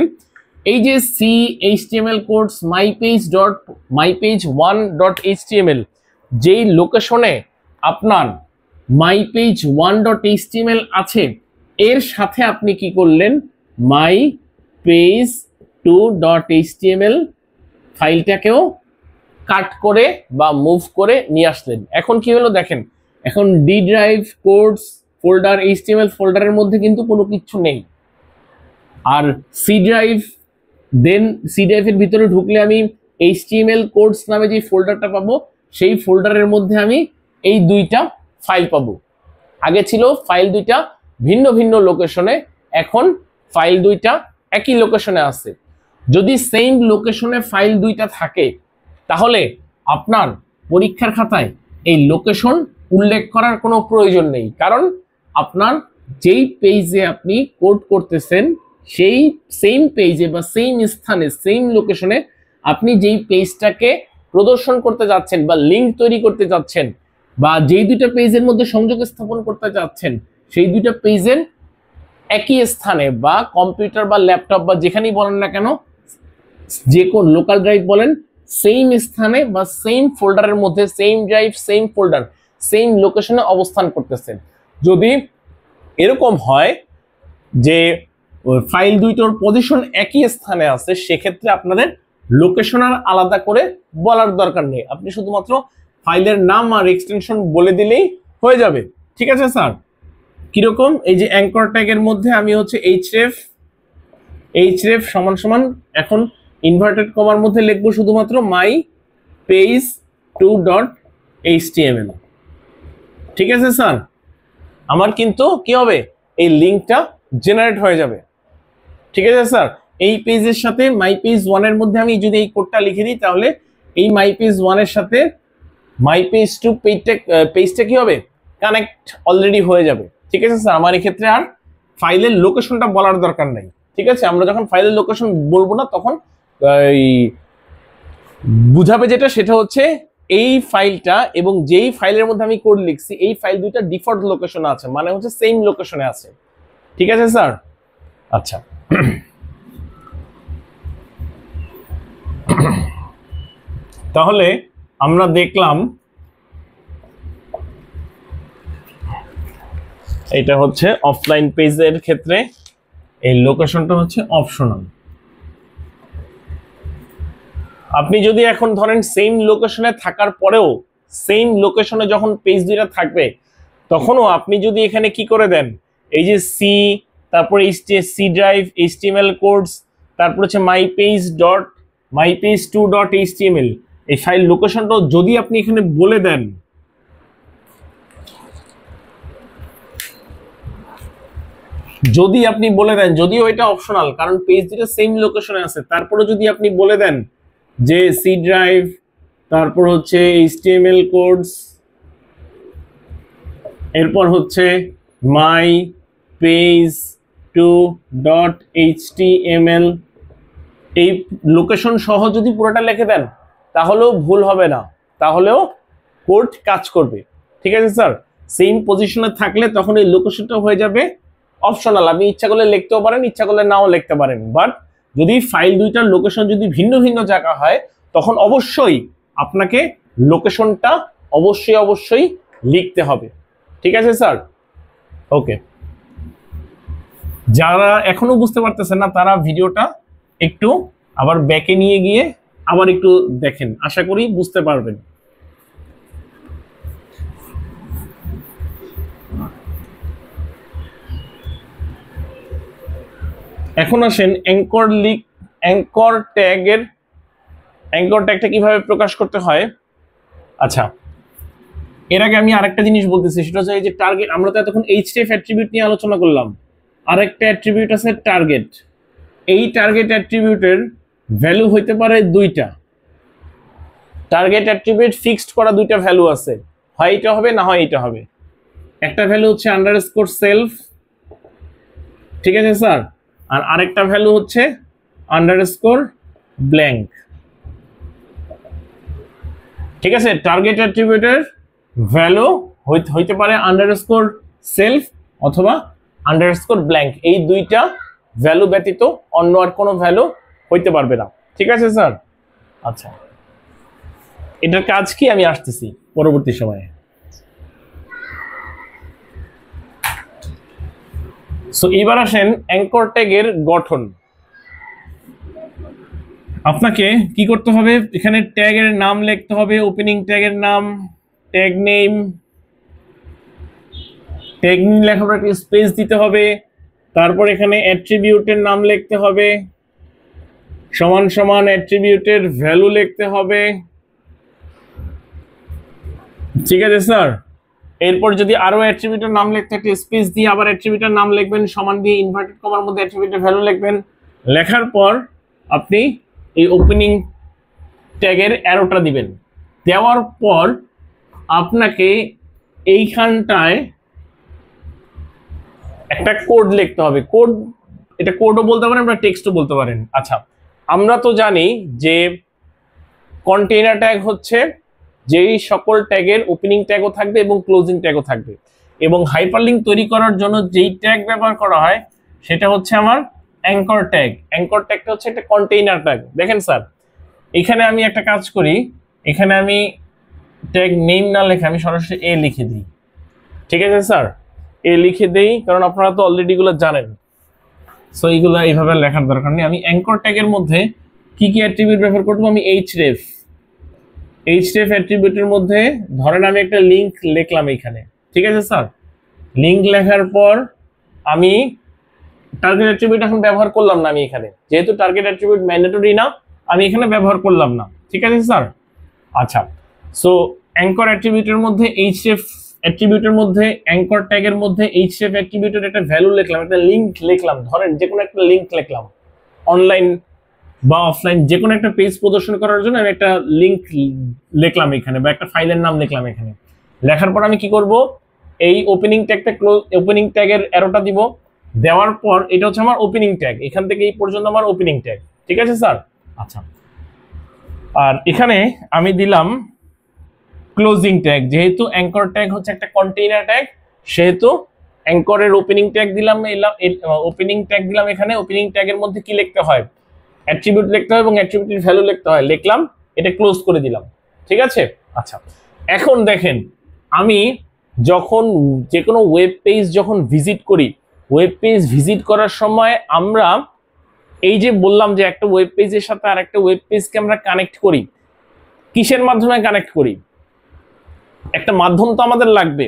এই যে html কোডস mypage1.html যেই লোকেশনে আপনার mypage1.html আছে এর সাথে আপনি কি করলেন, mypage2.html ফাইলটাকেও কাট করে বা মুভ করে নিয়ে আসলেন। এখন কি হলো দেখেন, এখন D drive codes folder HTML ফোল্ডারের মধ্যে কিন্তু কোনো কিছু নেই। আর সি ড্রাইভ, দেন সি ড্রাইভের ভিতরে ঢুকলে আমি এইচটিএমএল কোডস নামে যে ফোল্ডারটা পাবো সেই ফোল্ডারের মধ্যে আমি এই দুইটা ফাইল পাবো। আগে ছিল ফাইল দুইটা ভিন্ন ভিন্ন লোকেশনে, এখন ফাইল দুইটা একই লোকেশনে আছে। যদি সেম লোকেশনে ফাইল দুইটা থাকে তাহলে আপনার পরীক্ষার খাতায় এই লোকেশন উল্লেখ করার কোনো প্রয়োজন নেই, কারণ আপনার যেই পেজে আপনি কোড করতেছেন সেই সেম পেজে বা সেম স্থানে সেম লোকেশনে আপনি যেই পেজটাকে প্রদর্শন করতে যাচ্ছেন বা লিঙ্ক তৈরি করতে যাচ্ছেন বা যেই দুইটা পেজের মধ্যে সংযোগ স্থাপন করতে যাচ্ছেন সেই দুইটা পেজের একই স্থানে বা কম্পিউটার বা ল্যাপটপ বা যেখানেই বলেন না কেন, যে কোন লোকাল ড্রাইভ বলেন, সেম স্থানে বা সেম ফোল্ডারের মধ্যে same drive same folder same লোকেশনে অবস্থান করতেছেন। যদি এরকম হয় যে ফাইল দুইটার পজিশন একই স্থানে আছে সেক্ষেত্রে আপনাদের লোকেশন আর আলাদা করে বলার দরকার নেই, আপনি শুধুমাত্র ফাইলের নাম আর এক্সটেনশন বলে দিলেই হয়ে যাবে। ঠিক আছে স্যার? কিরকম? এই যে অ্যাঙ্কর ট্যাগের মধ্যে আমি হচ্ছে href সমান সমান এখন ইনভার্টেড কমার মধ্যে লিখবো শুধুমাত্র mypage2.html। ঠিক আছে স্যার? আমার কিন্তু কি হবে, এই লিঙ্কটা জেনারেট হয়ে যাবে। ঠিক আছে স্যার? এই পেজের সাথে mypage1 এর মধ্যে আমি যদি এই কোডটা লিখে দিই তাহলে এই mypage1 এর সাথে mypage2 পেজটা কি হবে, কানেক্ট অলরেডি হয়ে যাবে। ঠিক আছে স্যার? আমার এক্ষেত্রে আর ফাইলের লোকেশনটা বলার দরকার নেই। ঠিক আছে? আমরা যখন ফাইলের লোকেশন বলবো না তখন বুঝাবে যেটা সেটা হচ্ছে এই ফাইলটা এবং যেই ফাইলের মধ্যে আমি কোড লিখছি এই ফাইল দুইটা ডিফল্ট লোকেশনে আছে, মানে হচ্ছে সেম লোকেশনে আছে। ঠিক আছে স্যার? আচ্ছা, তাহলে আমরা দেখলাম এটা হচ্ছে অফলাইন পেজের ক্ষেত্রে এই লোকেশনটা হচ্ছে অপশনাল। আপনি যদি এখন ধরেন সেম লোকেশনে থাকার পরেও সেম লোকেশনে যখন পেজ দুইটা থাকবে তখনও আপনি যদি এখানে কি করে দেন, এই যে সি তারপরে সি ড্রাইভ এইচটিএমএল কোডস তারপর হচ্ছে mypage2.html এই ফাইল লোকেশনটা যদি আপনি এখানে বলে দেন, যদি আপনি বলে দেন, যদিও এটা অপশনাল কারণ পেজ দুটো সেম লোকেশনে আছে, তারপরে যদি আপনি বলে দেন যে সি ড্রাইভ তারপর হচ্ছে এইচটিএমএল কোডস এরপর হচ্ছে mypage2.html এই লোকেশন সহ যদি পুরোটা লিখে দেন তাহলেও ভুল হবে না, তাহলেও কোড কাজ করবে। ঠিক আছে স্যার? সেম পজিশনে থাকলে তখন এই লোকেশনটা হয়ে যাবে অপশনাল, আপনি ইচ্ছা করলে লিখতেও পারেন ইচ্ছা করলে নাও লিখতে পারেন। বাট যদি ফাইল দুইটার লোকেশন যদি ভিন্ন ভিন্ন জায়গা হয় তখন অবশ্যই আপনাকে লোকেশনটা অবশ্যই লিখতে হবে। ঠিক আছে স্যার? ওকে। যারা এখনো বুঝতে পারতেছেন না তারা ভিডিওটা একটু আবার ব্যাকে নিয়ে গিয়ে আবার একটু দেখেন, আশা করি বুঝতে পারবেন। এখন আসেন অ্যাঙ্কর ট্যাগটা কিভাবে প্রকাশ করতে হয়। আচ্ছা, এর আগে আমি আরেকটা জিনিস বলতেছি, সেটা হচ্ছে এই যে টার্গেট, আমরা তো এতক্ষণ href অ্যাট্রিবিউট নিয়ে আলোচনা করলাম। আরেকটা অ্যাট্রিবিউট আছে টার্গেট। এই টার্গেট অ্যাট্রিবিউটের ভ্যালু হইতে পারে দুইটা। টার্গেট অ্যাট্রিবিউট ফিক্সড করা দুইটা ভ্যালু আছে, হয় এটা হবে না হয় এটা হবে। একটা ভ্যালু হচ্ছে আন্ডারস্কোর সেলফ, ঠিক আছে স্যার, আর আরেকটা ভ্যালু হচ্ছে আন্ডারস্কোর ব্ল্যাঙ্ক। ঠিক আছে, টার্গেট অ্যাট্রিবিউটের ভ্যালু হইতে পারে আন্ডারস্কোর সেলফ অথবা আন্ডারস্কোর ব্ল্যাঙ্ক। এই দুইটা ভ্যালু ব্যতীত অন্য আর কোনো ভ্যালু হইতে পারবে না। ঠিক আছে স্যার? আচ্ছা, এটার কাজ কি আমি আসতেছি পরবর্তী সময়ে। সো এবার আসেন অ্যাঙ্কর ট্যাগের গঠন। আপনাকে কি করতে হবে, এখানে ট্যাগের নাম লিখতে হবে, ওপেনিং ট্যাগের নাম, ট্যাগ নেম, ট্যাগ নেম লেখার পর একটা স্পেস দিতে হবে, তারপর এখানে অ্যাট্রিবিউটের নাম লিখতে হবে, সমান সমান অ্যাট্রিবিউটের ভ্যালু লিখতে হবে। ঠিক আছে স্যার? এরপর যদি আরো অ্যাট্রিবিউটের নাম লিখতে একটা স্পেস দিয়ে আবার অ্যাট্রিবিউটের নাম লিখবেন, সমান দিয়ে ইনভার্টেড কমার মধ্যে অ্যাট্রিবিউটের ভ্যালু লিখবেন। লেখার পর আপনি এই ওপেনিং ট্যাগের অ্যারোটা দিবেন। দেওয়ার পর আপনাকে এইখানটায় একটা কোড লিখতে হবে। কোড, এটা কোডও বলতে পারেন বা টেক্সটও বলতে পারেন। আচ্ছা, আমরা তো জানি যে কন্টেইনার ট্যাগ হচ্ছে যেই সকল ট্যাগের ওপেনিং ট্যাগও থাকবে এবং ক্লোজিং ট্যাগও থাকবে, এবং হাইপারলিংক তৈরি করার জন্য যেই ট্যাগ ব্যবহার করা হয় সেটা হচ্ছে আমার অ্যাঙ্কর ট্যাগ। অ্যাঙ্কর ট্যাগটা হচ্ছে একটা কন্টেইনার ট্যাগ। দেখেন স্যার, এখানে আমি একটা কাজ করি, এখানে আমি ট্যাগ নেম না লিখে আমি সরাসরি এ লিখে দিই। ঠিক আছে স্যার? এ লিখে দেই, কারণ আপনারা তো অলরেডি এগুলো জানেন। সো এইগুলো এইভাবে লেখার দরকার নেই। আমি অ্যাঙ্কর ট্যাগের মধ্যে কি কি অ্যাট্রিবিউট ব্যবহার করবো, আমি href অ্যাট্রিবিউটের মধ্যে ধরেন আমি একটা লিংক লিখলাম এইখানে। ঠিক আছে স্যার? লিংক লেখার পর আমি টার্গেট অ্যাট্রিবিউট এখন ব্যবহার করলাম না, আমি এখানে যেহেতু টার্গেট অ্যাট্রিবিউট ম্যান্ডেটরি না, আমি এখানে ব্যবহার করলাম না। ঠিক আছে স্যার? আচ্ছা, সো অ্যাঙ্কর অ্যাট্রিবিউটের মধ্যে href অ্যাট্রিবিউটের মধ্যে অ্যাঙ্কর ট্যাগের মধ্যে href অ্যাট্রিবিউটের একটা ভ্যালু লিখলাম, একটা লিংক লিখলাম, ধরেন যে কোনো একটা লিংক লিখলাম, অনলাইন বা অফলাইন যে কোনো একটা পেজ প্রদর্শন করার জন্য আমি একটা লিংক লিখলাম এখানে, বা একটা ফাইলের নাম লিখলাম এখানে। লেখার পর আমি কি করব, এই ওপেনিং ট্যাগটা ওপেনিং ট্যাগের অ্যারোটা দিব। দেওয়ার পর এটা হচ্ছে আমার ওপেনিং ট্যাগ, এখান থেকে এই পর্যন্ত আমার ওপেনিং ট্যাগ। ঠিক আছে স্যার? আচ্ছা, আর এখানে আমি দিলাম ক্লোজিং ট্যাগ। যেহেতু অ্যাঙ্কর ট্যাগ হচ্ছে একটা কন্টেইনার ট্যাগ, সেহেতু অ্যাঙ্করের ওপেনিং ট্যাগ দিলাম, ওপেনিং ট্যাগ দিলাম। এখানে ওপেনিং ট্যাগের মধ্যে কি লিখতে হয়, অ্যাট্রিবিউট লিখতে হয় এবং অ্যাট্রিবিউটের ভ্যালু লিখতে হয়, লিখলাম, এটা ক্লোজ করে দিলাম। ঠিক আছে? আচ্ছা, এখন দেখেন আমি যখন যে কোনো ওয়েব পেজ যখন ভিজিট করি, ওয়েব পেজ ভিজিট করার সময় আমরা এই যে বললাম যে একটা ওয়েব পেজের সাথে আর একটা ওয়েব পেজকে আমরা কানেক্ট করি, কিসের মাধ্যমে কানেক্ট করি? একটা মাধ্যম তো আমাদের লাগবে।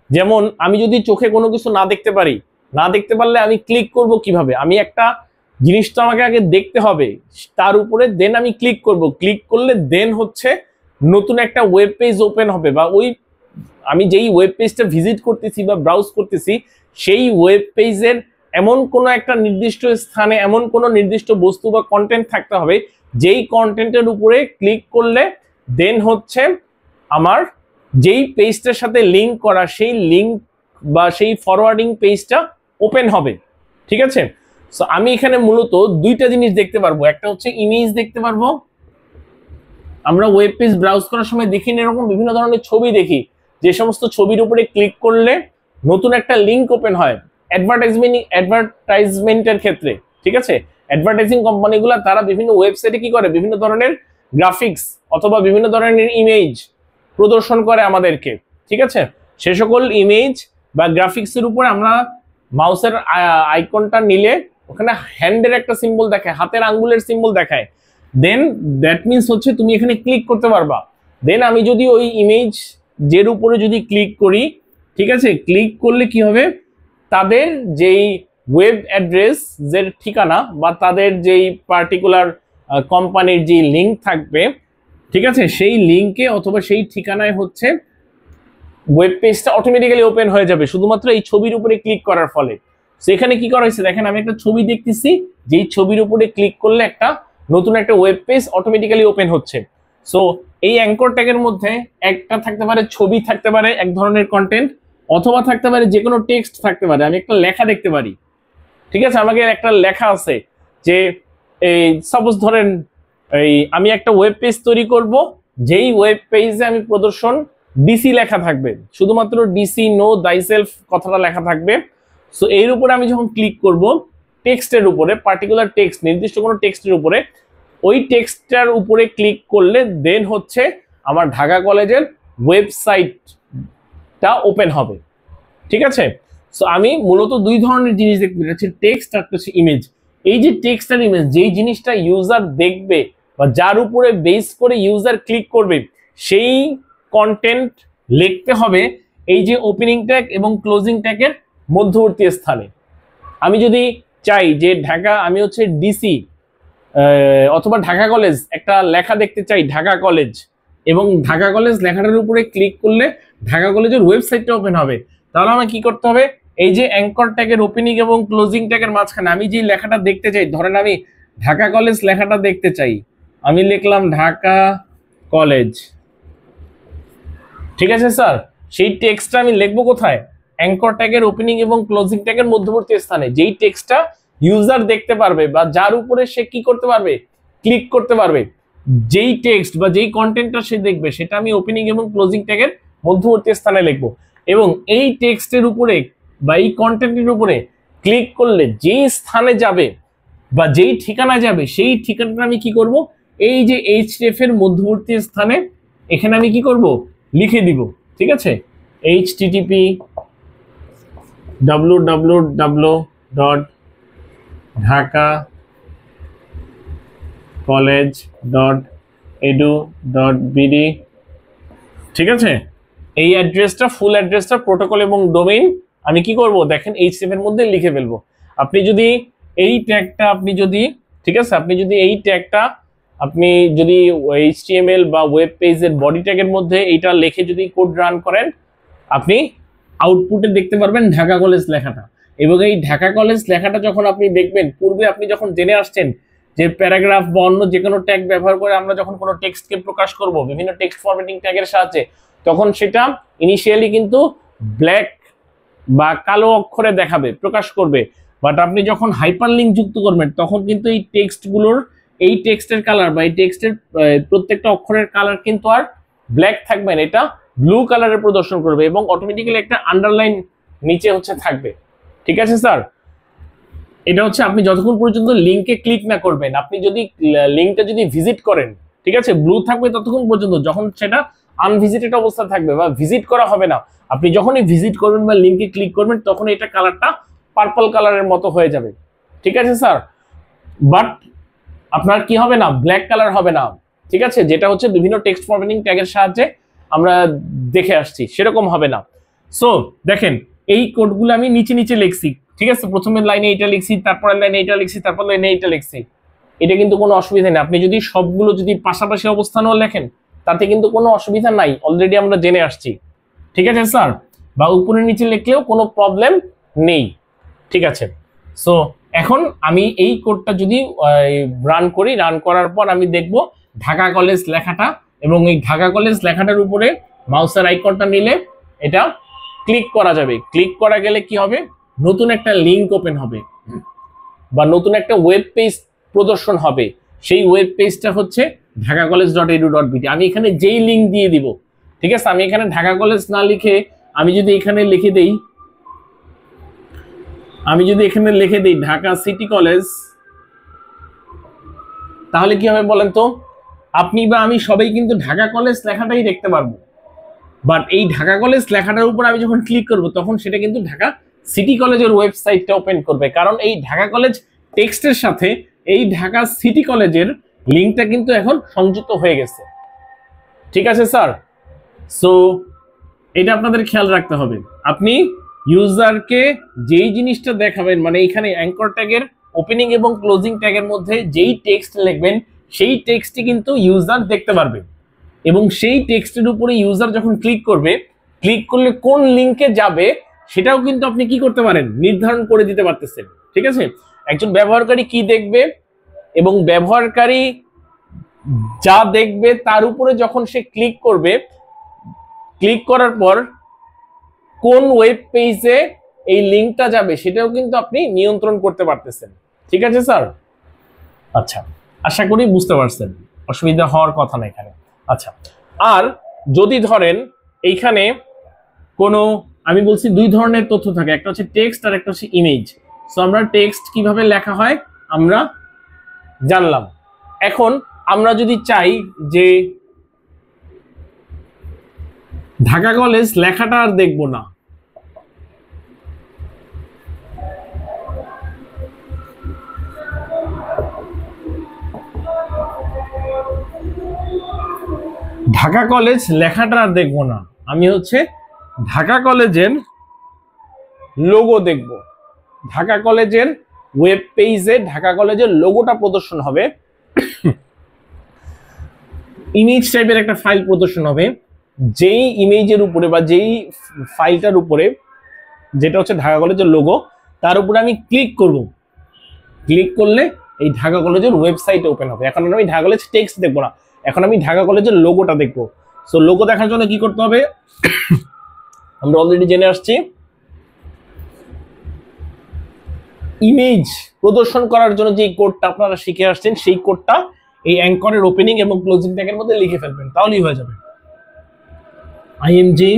যেমন আমি যদি চোখে কোনো কিছু না দেখতে পারি, না দেখতে পারলে আমি ক্লিক করব কিভাবে? আমি একটা জিনিস তো আমাকে আগে দেখতে হবে, তার উপরে দেন আমি ক্লিক করব। ক্লিক করলে দেন হচ্ছে নতুন একটা ওয়েব পেজ ওপেন হবে, বা ওই আমি যেই ওয়েব পেজটা ভিজিট করতেছি বা ব্রাউজ করতেছি সেই ওয়েব পেজের এমন কোনো একটা নির্দিষ্ট স্থানে এমন কোনো নির্দিষ্ট বস্তু বা কন্টেন্ট থাকতে হবে যেই কন্টেন্টের উপরে ক্লিক করলে দেন হচ্ছে আমার যেই পেজটার সাথে লিঙ্ক করা সেই লিঙ্ক বা সেই ফরওয়ার্ডিং পেজটা ওপেন হবে। ঠিক আছে? সো আমি এখানে মূলত দুইটা জিনিস দেখতে পারবো, একটা হচ্ছে ইমেজ দেখতে পারবো। আমরা ওয়েব পেজ ব্রাউজ করার সময় দেখি না এরকম বিভিন্ন ধরনের ছবি দেখি, যে সমস্ত ছবির উপরে ক্লিক করলে নতুন একটা লিঙ্ক ওপেন হয় অ্যাডভার্টাইজমেন্টের ক্ষেত্রে। ঠিক আছে? অ্যাডভার্টাইজিং কোম্পানিগুলো তারা বিভিন্ন ওয়েবসাইটে কি করে, বিভিন্ন ধরনের গ্রাফিক্স অথবা বিভিন্ন ধরনের ইমেজ প্রদর্শন করে আমাদেরকে। ঠিক আছে? সে সকল ইমেজ বা গ্রাফিক্সের উপরে আমরা মাউসের আইকনটা নিলে ওখানে হ্যান্ডের একটা সিম্বল দেখায়, হাতের আঙ্গুলের সিম্বল দেখায়, দেন দ্যাট মিনস হচ্ছে তুমি এখানে ক্লিক করতে পারবা। দেন আমি যদি ওই ইমেজ যের উপরে যদি ক্লিক করি, ঠিক আছে, ক্লিক করলে কি হবে, তাদের যেই ওয়েব অ্যাড্রেস যে ঠিকানা বা তাদের যেই পার্টিকুলার কোম্পানির যে লিঙ্ক থাকবে, ঠিক আছে, সেই লিঙ্কে অথবা সেই ঠিকানায় হচ্ছে ওয়েব পেজটা অটোমেটিক্যালি ওপেন হয়ে যাবে শুধুমাত্র এই ছবির উপরে ক্লিক করার ফলে। সো এখানে কি করা হয়েছে দেখেন, আমি একটা ছবি দেখতেছি, যেই ছবির উপরে ক্লিক করলে একটা নতুন একটা ওয়েব পেজ অটোমেটিক্যালি ওপেন হচ্ছে। সো এই অ্যাঙ্কর ট্যাগের মধ্যে একটা থাকতে পারে ছবি, থাকতে পারে এক ধরনের কন্টেন্ট, অথবা থাকতে পারে যে কোনো টেক্সট থাকতে পারে। আমি একটা লেখা দেখতে পারি, ঠিক আছে, আমাকে একটা লেখা আছে যে এই সাপোজ ধরেন এই আমি একটা ওয়েব পেজ তৈরি করব, যেই ওয়েব পেজে আমি প্রদর্শন ডিসি লেখা থাকবে, শুধুমাত্র ডিসি নো দাইসেলফ কথাটা লেখা থাকবে। সো এর উপরে আমি যখন ক্লিক করব টেক্সটের উপরে, পার্টিকুলার টেক্সট, নির্দিষ্ট কোনো টেক্সটের উপরে, ওই টেক্সটটার উপরে ক্লিক করলে দেন হচ্ছে আমার ঢাকা কলেজের ওয়েবসাইটটা ওপেন হবে, ঠিক আছে। সো আমি মূলত দুই ধরনের জিনিস দেখতে পাচ্ছি, টেক্সট আর হচ্ছে ইমেজ। এই যে টেক্সট আর ইমেজ, যেই জিনিসটা ইউজার দেখবে বা যার উপরে বেস করে ইউজার ক্লিক করবে, সেই কন্টেন্ট লিখতে হবে এই যে ওপেনিং ট্যাগ এবং ক্লোজিং ট্যাগের মধ্যবর্তী স্থানে। আমি যদি চাই যে ঢাকা, আমি হচ্ছে ডিসি অথবা ঢাকা কলেজ একটা লেখা দেখতে চাই, ঢাকা কলেজ, এবং ঢাকা কলেজ লেখাটার উপরে ক্লিক করলে ঢাকা কলেজের ওয়েবসাইটটা ওপেন হবে, তাহলে আমার কি করতে হবে, এই যে অ্যাঙ্কর ট্যাগের ওপেনিং এবং ক্লোজিং ট্যাগের মাঝখানে আমি যে লেখাটা দেখতে চাই, ধরেন আমি ঢাকা কলেজ লেখাটা দেখতে চাই, আমি লিখলাম ঢাকা কলেজ, ঠিক আছে স্যার, সেই টেক্সটটা আমি লিখবো কোথায়, অ্যাঙ্কর ট্যাগের ওপেনিং এবং ক্লোজিং ট্যাগের মধ্যবর্তী স্থানে, যেই টেক্সটটা ইউজার দেখতে পারবে বা যার উপরে সে কি করতে পারবে, ক্লিক করতে পারবে, যেই টেক্সট বা যেই কন্টেন্টটা সে দেখবে সেটা আমি ওপেনিং এবং ক্লোজিং ট্যাগের মধ্যবর্তী স্থানে লিখবো। এবং এই টেক্সটের উপরে বা এই কন্টেন্টের উপরে ক্লিক করলে যেই স্থানে যাবে বা যেই ঠিকানা যাবে, সেই ঠিকানাটা আমি কি করব, এই যে এইচটিএফ এর মধ্যবর্তী স্থানে এখানে আমি কি করব, লিখে দিব, ঠিক আছে, http www.dhakacollege.edu.bd, ঠিক আছে। এই অ্যাড্রেসটা, ফুল অ্যাড্রেসটা, প্রোটোকল এবং ডোমেইন আমি কি করব দেখেন এইচটিএফ এর মধ্যে লিখে ফেলবো। আপনি যদি এই ট্যাগটা আপনি যদি, ঠিক আছে, আপনি যদি এই ট্যাগটা আপনি যদি HTML বা ওয়েব পেজের বডি ট্যাগের মধ্যে এইটা লিখে যদি কোড রান করেন, আপনি আউটপুটে দেখতে পারবেন ঢাকা কলেজ লেখাটা। এবং এই ঢাকা কলেজ লেখাটা যখন আপনি দেখবেন, পূর্বে আপনি যখন জেনে আসছেন যে প্যারাগ্রাফ বা অন্য যে কোনো ট্যাগ ব্যবহার করে আমরা যখন কোনো টেক্সটকে প্রকাশ করব বিভিন্ন টেক্সট ফরম্যাটিং ট্যাগের সাহায্যে, তখন সেটা ইনিশিয়ালি কিন্তু ব্ল্যাক বা কালো অক্ষরে দেখাবে, প্রকাশ করবে। বাট আপনি যখন হাইপারলিংক যুক্ত করবেন তখন কিন্তু এই টেক্সটগুলোর, এই টেক্সটের কালার বা এই টেক্সটের প্রত্যেকটা অক্ষরের কালার কিন্তু আর ব্ল্যাক থাকবে না, এটা ব্লু কালারে প্রদর্শন করবে এবং অটোমেটিক্যালি একটা আন্ডারলাইন নিচে হচ্ছে থাকবে, ঠিক আছে স্যার। এটা হচ্ছে আপনি যতক্ষণ পর্যন্ত লিংকে ক্লিক না করবেন, আপনি যদি লিংকটা যদি ভিজিট করেন, ঠিক আছে, ব্লু থাকবে ততক্ষণ পর্যন্ত, যখন সেটা আনভিজিটেড অবস্থা থাকবে বা ভিজিট করা হবে না, আপনি যখনই ভিজিট করবেন বা লিংকে ক্লিক করবেন তখন এটা কালারটা পার্পল কালারের মতো হয়ে যাবে, ঠিক আছে স্যার। বাট আপনার কি হবে না, ব্ল্যাক কালার হবে না, ঠিক আছে, যেটা হচ্ছে বিভিন্ন টেক্সট ফরম্যাটিং ট্যাগের সাহায্যে আমরা দেখে আসছি সেরকম হবে না। সো দেখেন এই কোডগুলো আমি নিচে নিচে লিখছি, ঠিক আছে, প্রথমের লাইনে এটা লিখছি, তারপরের লাইনে এটা লিখছি, তারপর লাইনে এটা লিখছি, এটা কিন্তু কোনো অসুবিধা নেই। আপনি যদি সবগুলো যদি পাশাপাশি অবস্থানও লেখেন তাতে কিন্তু কোনো অসুবিধা নাই, অলরেডি আমরা জেনে আসছি, ঠিক আছে স্যার, বা উপরে নিচে লিখলেও কোনো প্রবলেম নেই, ঠিক আছে। সো এখন আমি এই কোডটা যদি রান করি, রান করার পর আমি দেখব ঢাকা কলেজ লেখাটা, এবং এই ঢাকা কলেজ লেখাটার উপরে মাউসের আইকনটা নিলে এটা ক্লিক করা যাবে। ক্লিক করা গেলে কি হবে, নতুন একটা লিংক ওপেন হবে বা নতুন একটা ওয়েব পেজ প্রদর্শন হবে। সেই ওয়েব পেজটা হচ্ছে dhakacollege.edu.bd। আমি এখানে যেই লিংক দিয়ে দিব, ঠিক আছে, আমি এখানে ঢাকা কলেজ না লিখে আমি যদি এখানে লিখে দেই, ঢাকা সিটি কলেজ, তাহলে কি হবে বলেন তো, আপনি বা আমি সবাই কিন্তু ঢাকা কলেজ লেখাটাই দেখতে পারবো। বাট এই ঢাকা কলেজ লেখাটার উপর আমি যখন ক্লিক করব তখন সেটা কিন্তু ঢাকা সিটি কলেজের ওয়েবসাইটটা ওপেন করবে, কারণ এই ঢাকা কলেজ টেক্সটের সাথে এই ঢাকা সিটি কলেজের লিঙ্কটা কিন্তু এখন সংযুক্ত হয়ে গেছে। ঠিক আছে স্যার? সো এটা আপনাদের খেয়াল রাখতে হবে। আপনি ইউজারকে যেই জিনিসটা দেখাবেন, মানে এখানে অ্যাঙ্কর ট্যাগের ওপেনিং এবং ক্লোজিং ট্যাগের মধ্যে যেই টেক্সট লিখবেন সেই টেক্সটটি কিন্তু ইউজার দেখতে পারবে, এবং সেই টেক্সটের উপরে ইউজার যখন ক্লিক করবে, ক্লিক করলে কোন লিঙ্কে যাবে সেটাও কিন্তু আপনি কি করতে পারেন, নির্ধারণ করে দিতে পারতেছেন। ঠিক আছে? একজন ব্যবহারকারী কি দেখবে এবং ব্যবহারকারী যা দেখবে তার উপরে যখন সে ক্লিক করবে, ক্লিক করার পর কোন ওয়েব পেজে এই লিঙ্কটা যাবে সেটাও কিন্তু আপনি নিয়ন্ত্রণ করতে পারতেছেন। ঠিক আছে স্যার? আচ্ছা, আশা করি বুঝতে পারছেন, অসুবিধা হওয়ার কথা না এখানে। আচ্ছা, আর যদি ধরেন এইখানে কোনো, আমি বলছি দুই ধরনের তথ্য থাকে, একটা হচ্ছে টেক্সট আর একটা হচ্ছে ইমেজ। সো আমরা টেক্সট কিভাবে লেখা হয় আমরা জানলাম। এখন আমরা যদি চাই যে ঢাকা কলেজ লেখাটা আর দেখবো না, ঢাকা কলেজ লেখাটা আর দেখবো না, আমি হচ্ছে ঢাকা কলেজের লোগো দেখব। ঢাকা কলেজের ওয়েব পেজে ঢাকা কলেজের লোগোটা প্রদর্শন হবে, ইমেজ টাইপের একটা ফাইল প্রদর্শন হবে, যেই ইমেজের উপরে বা যেই ফাইলটার উপরে যেটা হচ্ছে ঢাকা কলেজের লোগো, তার উপরে আমি ক্লিক করব। ক্লিক করলে এই ঢাকা কলেজের ওয়েবসাইট ওপেন হবে। এখন আমি ঢাকা কলেজ টেক্সট দেখবো না, এখন আমি ঢাকা কলেজের লোগোটা দেখবো। সো লোগো দেখার জন্য কি করতে হবে আমরা অলরেডি জেনে আসছি। ইমেজ প্রদর্শন করার জন্য যে কোডটা আপনারা শিখে আসছেন সেই কোডটা এই অ্যাঙ্করের ওপেনিং এবং ক্লোজিং ট্যাগের মধ্যে লিখে ফেলবেন, তাহলেই হয়ে যাবে। IMG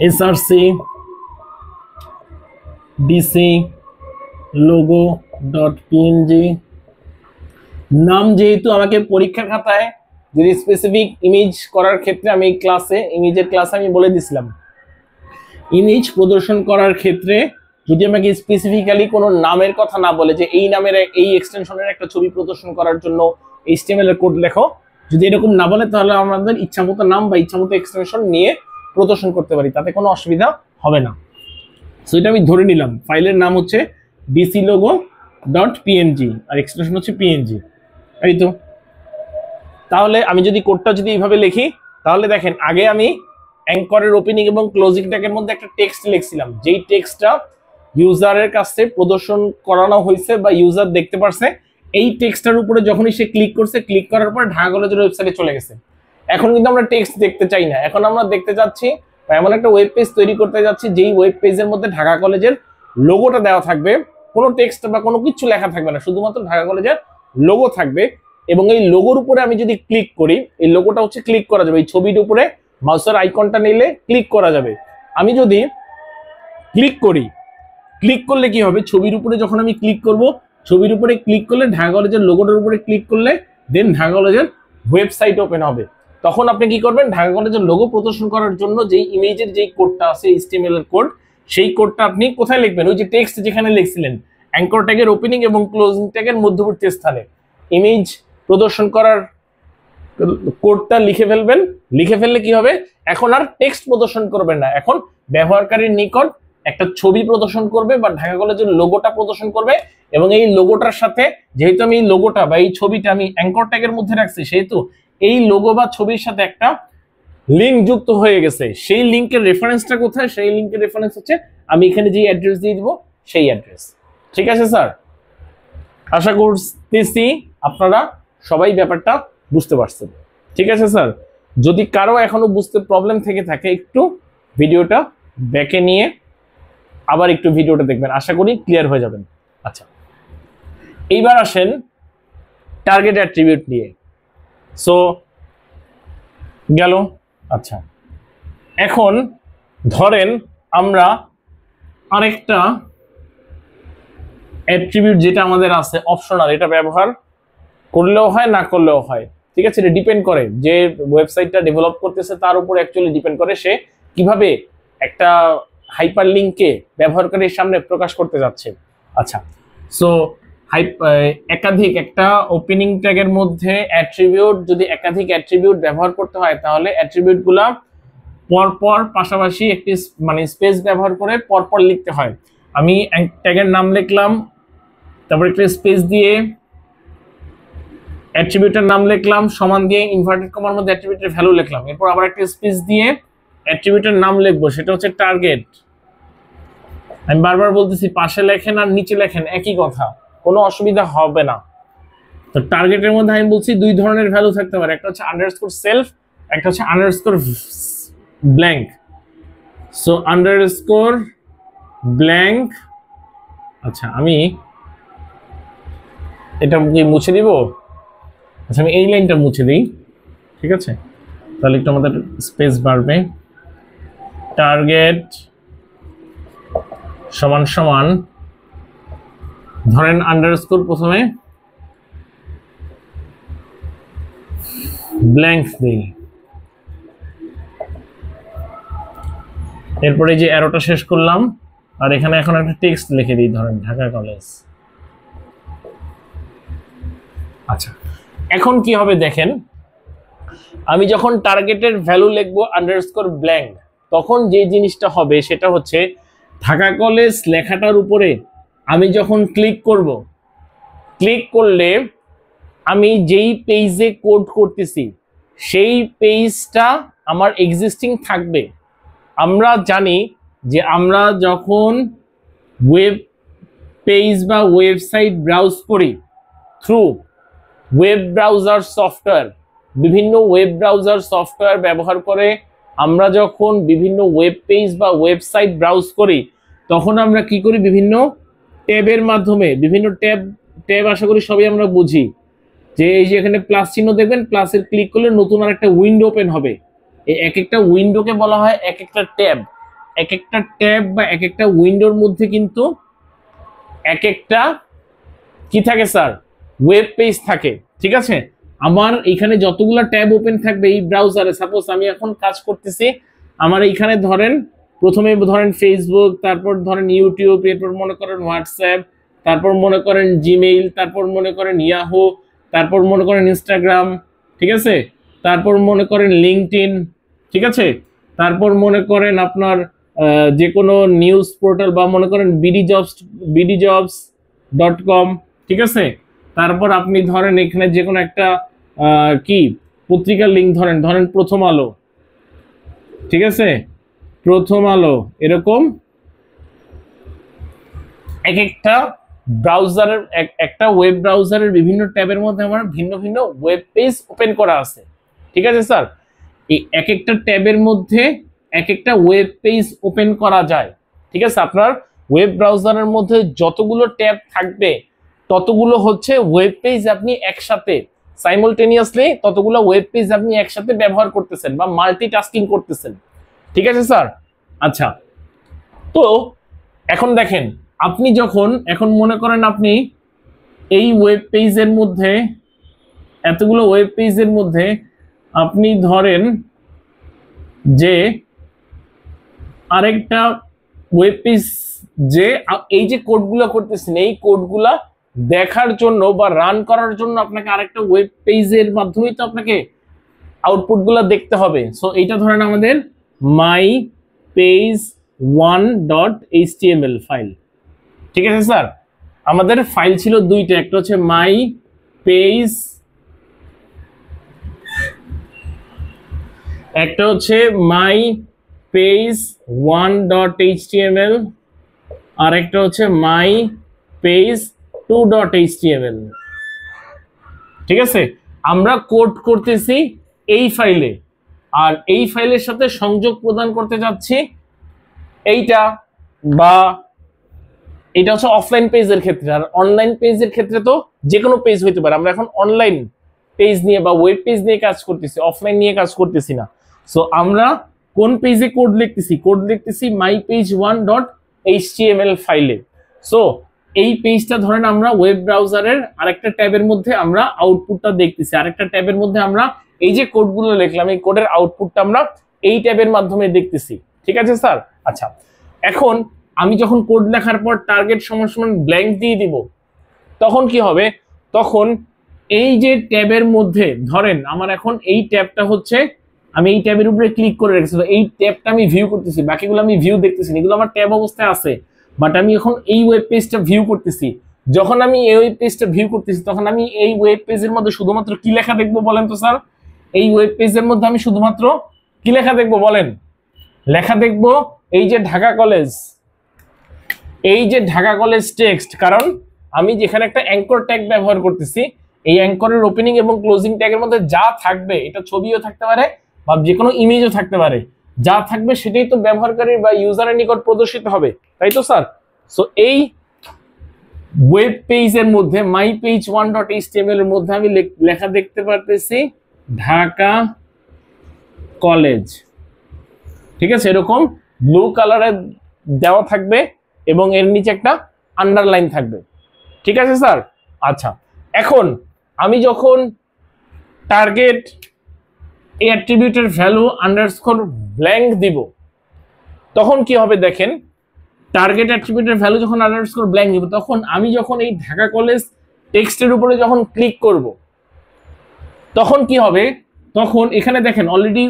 SRC DC logo dot PNG. নাম যেহেতু আমাকে পরীক্ষার খাতায় যদি স্পেসিফিক ইমেজ করার ক্ষেত্রে, আমি ক্লাসে ইমেজের ক্লাসে আমি বলে দিছিলাম, ইমেজ প্রদর্শন করার ক্ষেত্রে যদি আমাকে স্পেসিফিক্যালি কোনো নামের কথা না বলে যে এই নামের এই এক্সটেনশনের একটা ছবি প্রদর্শন করার জন্য এইচটিএমএল এর কোড লেখো, যদি এরকম না বলে তাহলে আমাদের ইচ্ছামতো নাম বা ইচ্ছামতো এক্সটেনশন নিয়ে প্রদর্শন করতে পারি, তাতে কোনো অসুবিধা হবে না। সো এটা আমি ধরে নিলাম ফাইলের নাম হচ্ছে ডিসি লোগো ডট পিএনজি আর এক্সটেনশন হচ্ছে পিএনজি, এই তো। তাহলে আমি যদি কোডটা যদি এইভাবে লিখি, তাহলে দেখেন আগে আমি অ্যাঙ্করের ওপেনিং এবং ক্লোজিং ট্যাগের মধ্যে একটা টেক্সট লিখছিলাম, যেই টেক্সটটা ইউজারের কাছে প্রদর্শন করানো হয়েছে বা ইউজার দেখতে পারছে, এই টেক্সটটার উপরে যখনই সে ক্লিক করছে, ক্লিক করার পর ঢাকা কলেজের ওয়েবসাইটে চলে গেছে। এখন কিন্তু আমরা টেক্সট দেখতে চাই না, এখন আমরা দেখতে যাচ্ছি বা এমন একটা ওয়েব পেজ তৈরি করতে যাচ্ছি যেই ওয়েব পেজের মধ্যে ঢাকা কলেজের লোগোটা দেওয়া থাকবে, কোনো টেক্সট বা কোনো কিছু লেখা থাকবে না, শুধুমাত্র ঢাকা কলেজের লোগো থাকবে। এবং এই লোগোর উপরে আমি যদি ক্লিক করি, এই লোগোটা হচ্ছে ক্লিক করা যাবে, এই ছবির উপরে মাউসের আইকনটা নিলে ক্লিক করা যাবে। আমি যদি ক্লিক করি, ক্লিক করলে কি হবে, ছবির উপরে যখন আমি ক্লিক করব, ছবির উপরে ক্লিক করলে ঢাকা কলেজের লোগোটার উপরে ক্লিক করলে দেন ঢাকা কলেজের ওয়েবসাইট ওপেন হবে। তখন আপনি কি করবেন, ঢাকা কলেজের লোগো প্রদর্শন করার জন্য যেই ইমেজের যেই কোডটা আছে এইচটিএমএল এর কোড, সেই কোডটা আপনি কোথায় লিখবেন, ওই যে টেক্সট যেখানে লিখছিলেন অ্যাঙ্কর ট্যাগের ওপেনিং এবং ক্লোজিং ট্যাগের মধ্যবর্তী স্থানে ইমেজ প্রদর্শন করার কোডটা লিখে ফেলবেন। লিখে ফেললে কি হবে, এখন আর টেক্সট প্রদর্শন করবেন না, এখন ব্যবহারকারীর নিকট একটা ছবি প্রদর্শন করবে বা ঢাকা কলেজের লোগোটা প্রদর্শন করবে। এবং এই লোগোটার সাথে যেহেতু আমি এই লোগোটা বা এই ছবিটা আমি অ্যাঙ্কর ট্যাগের মধ্যে রাখছি, সেহেতু এই লোগো বা ছবির সাথে একটা লিঙ্ক যুক্ত হয়ে গেছে। সেই লিঙ্কের রেফারেন্সটা কোথায়, সেই লিঙ্কের রেফারেন্স হচ্ছে আমি এখানে যে অ্যাড্রেস দিয়ে দিব সেই অ্যাড্রেস। ঠিক আছে স্যার? আশা করতেছি আপনারা সবাই ব্যাপারটা বুঝতে পারছেন। ঠিক আছে স্যার? যদি কারো এখনো বুঝতে প্রবলেম থেকে থাকে, একটু ভিডিওটা ব্যাকে নিয়ে আবার একটু ভিডিওটা দেখবেন, আশা করি ক্লিয়ার হয়ে যাবেন। আচ্ছা, এইবার আসেন টার্গেট অ্যাট্রিবিউট নিয়ে। সো গেল। আচ্ছা, এখন ধরেন আমরা আরেকটা অ্যাট্রিবিউট যেটা আমাদের আছে অপশনাল, এটা ব্যবহার করলেও হয় না করলেও হয়। ঠিক আছে, এটা ডিপেন্ড করে যে ওয়েবসাইটটা ডেভেলপ করতেছে তার উপর অ্যাকচুয়ালি ডিপেন্ড করে সে কিভাবে একটা হাইপার লিঙ্ককে ব্যবহারকারীর সামনে প্রকাশ করতে যাচ্ছে। আচ্ছা, সো একাধিক একটা ওপেনিং ট্যাগের মধ্যে অ্যাট্রিবিউট, যদি একাধিক অ্যাট্রিবিউট ব্যবহার করতে হয় তাহলে অ্যাট্রিবিউটগুলা পরপর পাশাপাশি একটি মানে স্পেস ব্যবহার করে পরপর লিখতে হয়। আমি ট্যাগের নাম লিখলাম, তারপর একটা স্পেস দিয়ে অ্যাট্রিবিউটের নাম লিখলাম, সমান দিয়ে ইনভার্টেড কমার মধ্যে অ্যাট্রিবিউটের ভ্যালু লিখলাম, এরপর আবার একটা স্পেস দিয়ে অ্যাট্রিবিউটের নাম লিখবো, সেটা হচ্ছে টার্গেট। আমি বারবার বলতেছি পাশে লেখেন আর নিচে লেখেন একই কথা, কোনো অসুবিধা হবে না। তো টার্গেটের মধ্যে আমি বলছি দুই ধরনের ভ্যালু থাকতে পারে, একটা হচ্ছে আন্ডারস্কোর সেলফ, একটা হচ্ছে underscore blank. So underscore blank, আচ্ছা আমি এটা কি মুছে দিব? আচ্ছা আমি এই লাইনটা মুছে দিই, ঠিক আছে, তাহলে একটু আমাদের স্পেস বাড়বে। টার্গেট সমান সমান ধরেন আন্ডারস্কোর প্রথমে ব্ল্যাঙ্ক দিই, এরপরে যে অ্যারোটা শেষ করলাম আর এখানে এখন একটা টেক্সট লিখে দিই, ধরেন ঢাকা কলেজ। আচ্ছা এখন কি হবে দেখেন, আমি যখন টার্গেটের ভ্যালু লিখবো আন্ডারস্কোর ব্ল্যাঙ্ক, তখন যে জিনিসটা হবে সেটা হচ্ছে ঢাকা কলেজ লেখাটার উপরে আমি যখন ক্লিক করব, ক্লিক করলে আমি যেই পেজে কোড করতেছি সেই পেজটা আমার এক্সিস্টিং থাকবে। আমরা জানি যে আমরা যখন ওয়েব পেজ বা ওয়েবসাইট ব্রাউজ করি থ্রু ওয়েব ব্রাউজার সফটওয়্যার, বিভিন্ন ওয়েব ব্রাউজার সফটওয়্যার ব্যবহার করে আমরা যখন বিভিন্ন ওয়েব পেজ বা ওয়েবসাইট ব্রাউজ করি তখন আমরা কি করি, বিভিন্ন ট্যাবের মাধ্যমে, বিভিন্ন ট্যাব আশা করি সবই আমরা বুঝি, যে এই যে এখানে প্লাস চিহ্ন দেখবেন, প্লাসের ক্লিক করলে নতুন আর একটা উইন্ডো ওপেন হবে। এই এক একটা উইন্ডোকে বলা হয় এক একটা ট্যাব। এক একটা ট্যাব বা এক একটা উইন্ডোর মধ্যে কিন্তু এক একটা কি থাকে স্যার, ওয়েব পেজ থাকে, ঠিক আছে। আমার এখানে যতগুলো ট্যাব ওপেন থাকবে এই ব্রাউজারে, সাপোজ আমি এখন কাজ করতেছি, আমার এইখানে ধরেন প্রথমে ধরেন ফেসবুক, তারপর ধরেন ইউটিউব, এরপর মনে করেন হোয়াটসঅ্যাপ, তারপর মনে করেন জিমেইল, তারপর মনে করেন ইয়াহু, তারপর মনে করেন ইনস্টাগ্রাম, ঠিক আছে, তারপর মনে করেন লিঙ্কডইন, ঠিক আছে, তারপর মনে করেন আপনার যে কোনো নিউজ পোর্টাল বা মনে করেন bdjobs.com, ঠিক আছে, তারপর আপনি ধরেন এখানে যে কোনো একটা কি পত্রিকার লিঙ্ক ধরেন প্রথম আলো, ঠিক আছে, প্রথম আলো, এরকম এক একটা ব্রাউজারের একটা ওয়েব ব্রাউজারের বিভিন্ন ট্যাবের মধ্যে আমার ভিন্ন ভিন্ন ওয়েব পেজ ওপেন করা আছে, ঠিক আছে স্যার। এই এক একটা ট্যাবের মধ্যে এক একটা ওয়েব পেজ ওপেন করা যায়, ঠিক আছে। আপনার ওয়েব ব্রাউজারের মধ্যে যতগুলো ট্যাব থাকবে ততগুলো হচ্ছে ওয়েব পেজ আপনি একসাথে সাইমultaneously ততগুলো ওয়েব পেজ আপনি একসাথে ব্যবহার করতেছেন বা মাল্টিটাস্কিং করতেছেন, ঠিক আছে স্যার। আচ্ছা, তো এখন দেখেন আপনি যখন এখন মনে করেন আপনি এই ওয়েব পেজের মধ্যে এতগুলো ওয়েব পেজের মধ্যে আপনি ধরেন যে আরেকটা ওয়েব পেজ, যে এই যে কোডগুলো করতেছেন এই কোডগুলা দেখার জন্য বা রান করার জন্য আপনাকে আরেকটা ওয়েব পেজের মাধ্যমেই তো আপনাকে আউটপুটগুলো দেখতে হবে। সো এইটা ধরেন আমাদের মাই পেজ 1.html ফাইল, ঠিক আছে স্যার। আমাদের ফাইল ছিল দুইটা, একটা হচ্ছে মাই পেজ, একটা হচ্ছে মাই পেজ 1.html আর একটা হচ্ছে মাই পেজ 2.html, ঠিক আছে। আমরা কোড করতেছি এই ফাইলে, আর এই ফাইলের সাথে সংযোগ প্রদান করতে যাচ্ছি এইটা, বা এটা হচ্ছে অফলাইন পেজের ক্ষেত্রে। আর অনলাইন পেজের ক্ষেত্রে তো যে কোনো পেজ হইতে পারে। আমরা এখন অনলাইন পেজ নিয়ে বা ওয়েব পেজ নিয়ে কাজ করতেছি, অফলাইন নিয়ে কাজ করতেছি না। সো আমরা কোন পেজে কোড লিখতেছি, কোড লিখতেছি মাই পেজ 1.html ফাইলে। সো এই পেজটা ধরেন আমরা ওয়েব ব্রাউজারের আরেকটা ট্যাবের মধ্যে আমরা আউটপুটটা দেখতেছি, আরেকটা ট্যাবের মধ্যে আমরা এই যে কোডগুলো লিখলাম এই কোডের আউটপুটটা আমরা এই ট্যাবের মাধ্যমে দেখতেছি। ঠিক আছে স্যার? আচ্ছা, এখন আমি যখন কোড লেখার পর টার্গেট সমান সমান ব্ল্যাঙ্ক দিয়ে দিব, তখন কি হবে? তখন এই যে ট্যাবের মধ্যে ধরেন আমার এখন এই ট্যাবটা হচ্ছে, আমি এই ট্যাবের উপরে ক্লিক করে রেখেছি, এই ট্যাবটা আমি ভিউ করতেছি, বাকিগুলো আমি ভিউ দেখতেছি, এগুলো আমার ট্যাব অবস্থায় আছে, বাট আমি এখন এই ওয়েব পেজটা ভিউ করতেছি। যখন আমি এই ওয়েব পেজটা ভিউ করতেছি তখন আমি এই ওয়েব পেজের মধ্যে শুধুমাত্র কি লেখা দেখবো বলেন তো স্যার? এই ওয়েব পেজের মধ্যে আমি শুধুমাত্র কি লেখা দেখবো বলেন? লেখা দেখবো এই যে ঢাকা কলেজ, এই যে ঢাকা কলেজ টেক্সট, কারণ আমি যেখানে একটা অ্যাঙ্কর ট্যাগ ব্যবহার করতেছি, এই অ্যাঙ্করের ওপেনিং এবং ক্লোজিং ট্যাগের মধ্যে যা থাকবে, এটা ছবিও থাকতে পারে বা যে কোনো ইমেজও থাকতে পারে, যা থাকবে সেটাই তো ব্যবহারকারীর বা ইউজারের নিকট প্রদর্শিত হবে, তাই তো স্যার? সো এই ওয়েব পেজের মধ্যে মাই পেজ 1.html এর মধ্যে আমি লেখা দেখতে পারতেছি ঢাকা কলেজ। ঠিক আছে, এরকম ব্লু কালারে দেওয়া থাকবে এবং এর নিচে একটা আন্ডারলাইন থাকবে। ঠিক আছে স্যার? আচ্ছা, এখন আমি যখন টার্গেট অ্যাট্রিবিউটের ভ্যালু আন্ডারস্কোর ব্ল্যাঙ্ক দিব, তখন কি হবে দেখেন, টার্গেট অ্যাট্রিবিউটের ভ্যালু যখন আন্ডারস্কোর ব্ল্যাঙ্ক দিব, তখন আমি যখন এই ঢাকা কলেজ টেক্সটের উপরে যখন ক্লিক করব, তখন কি হবে? তখন এখানে দেখেন অলরেডি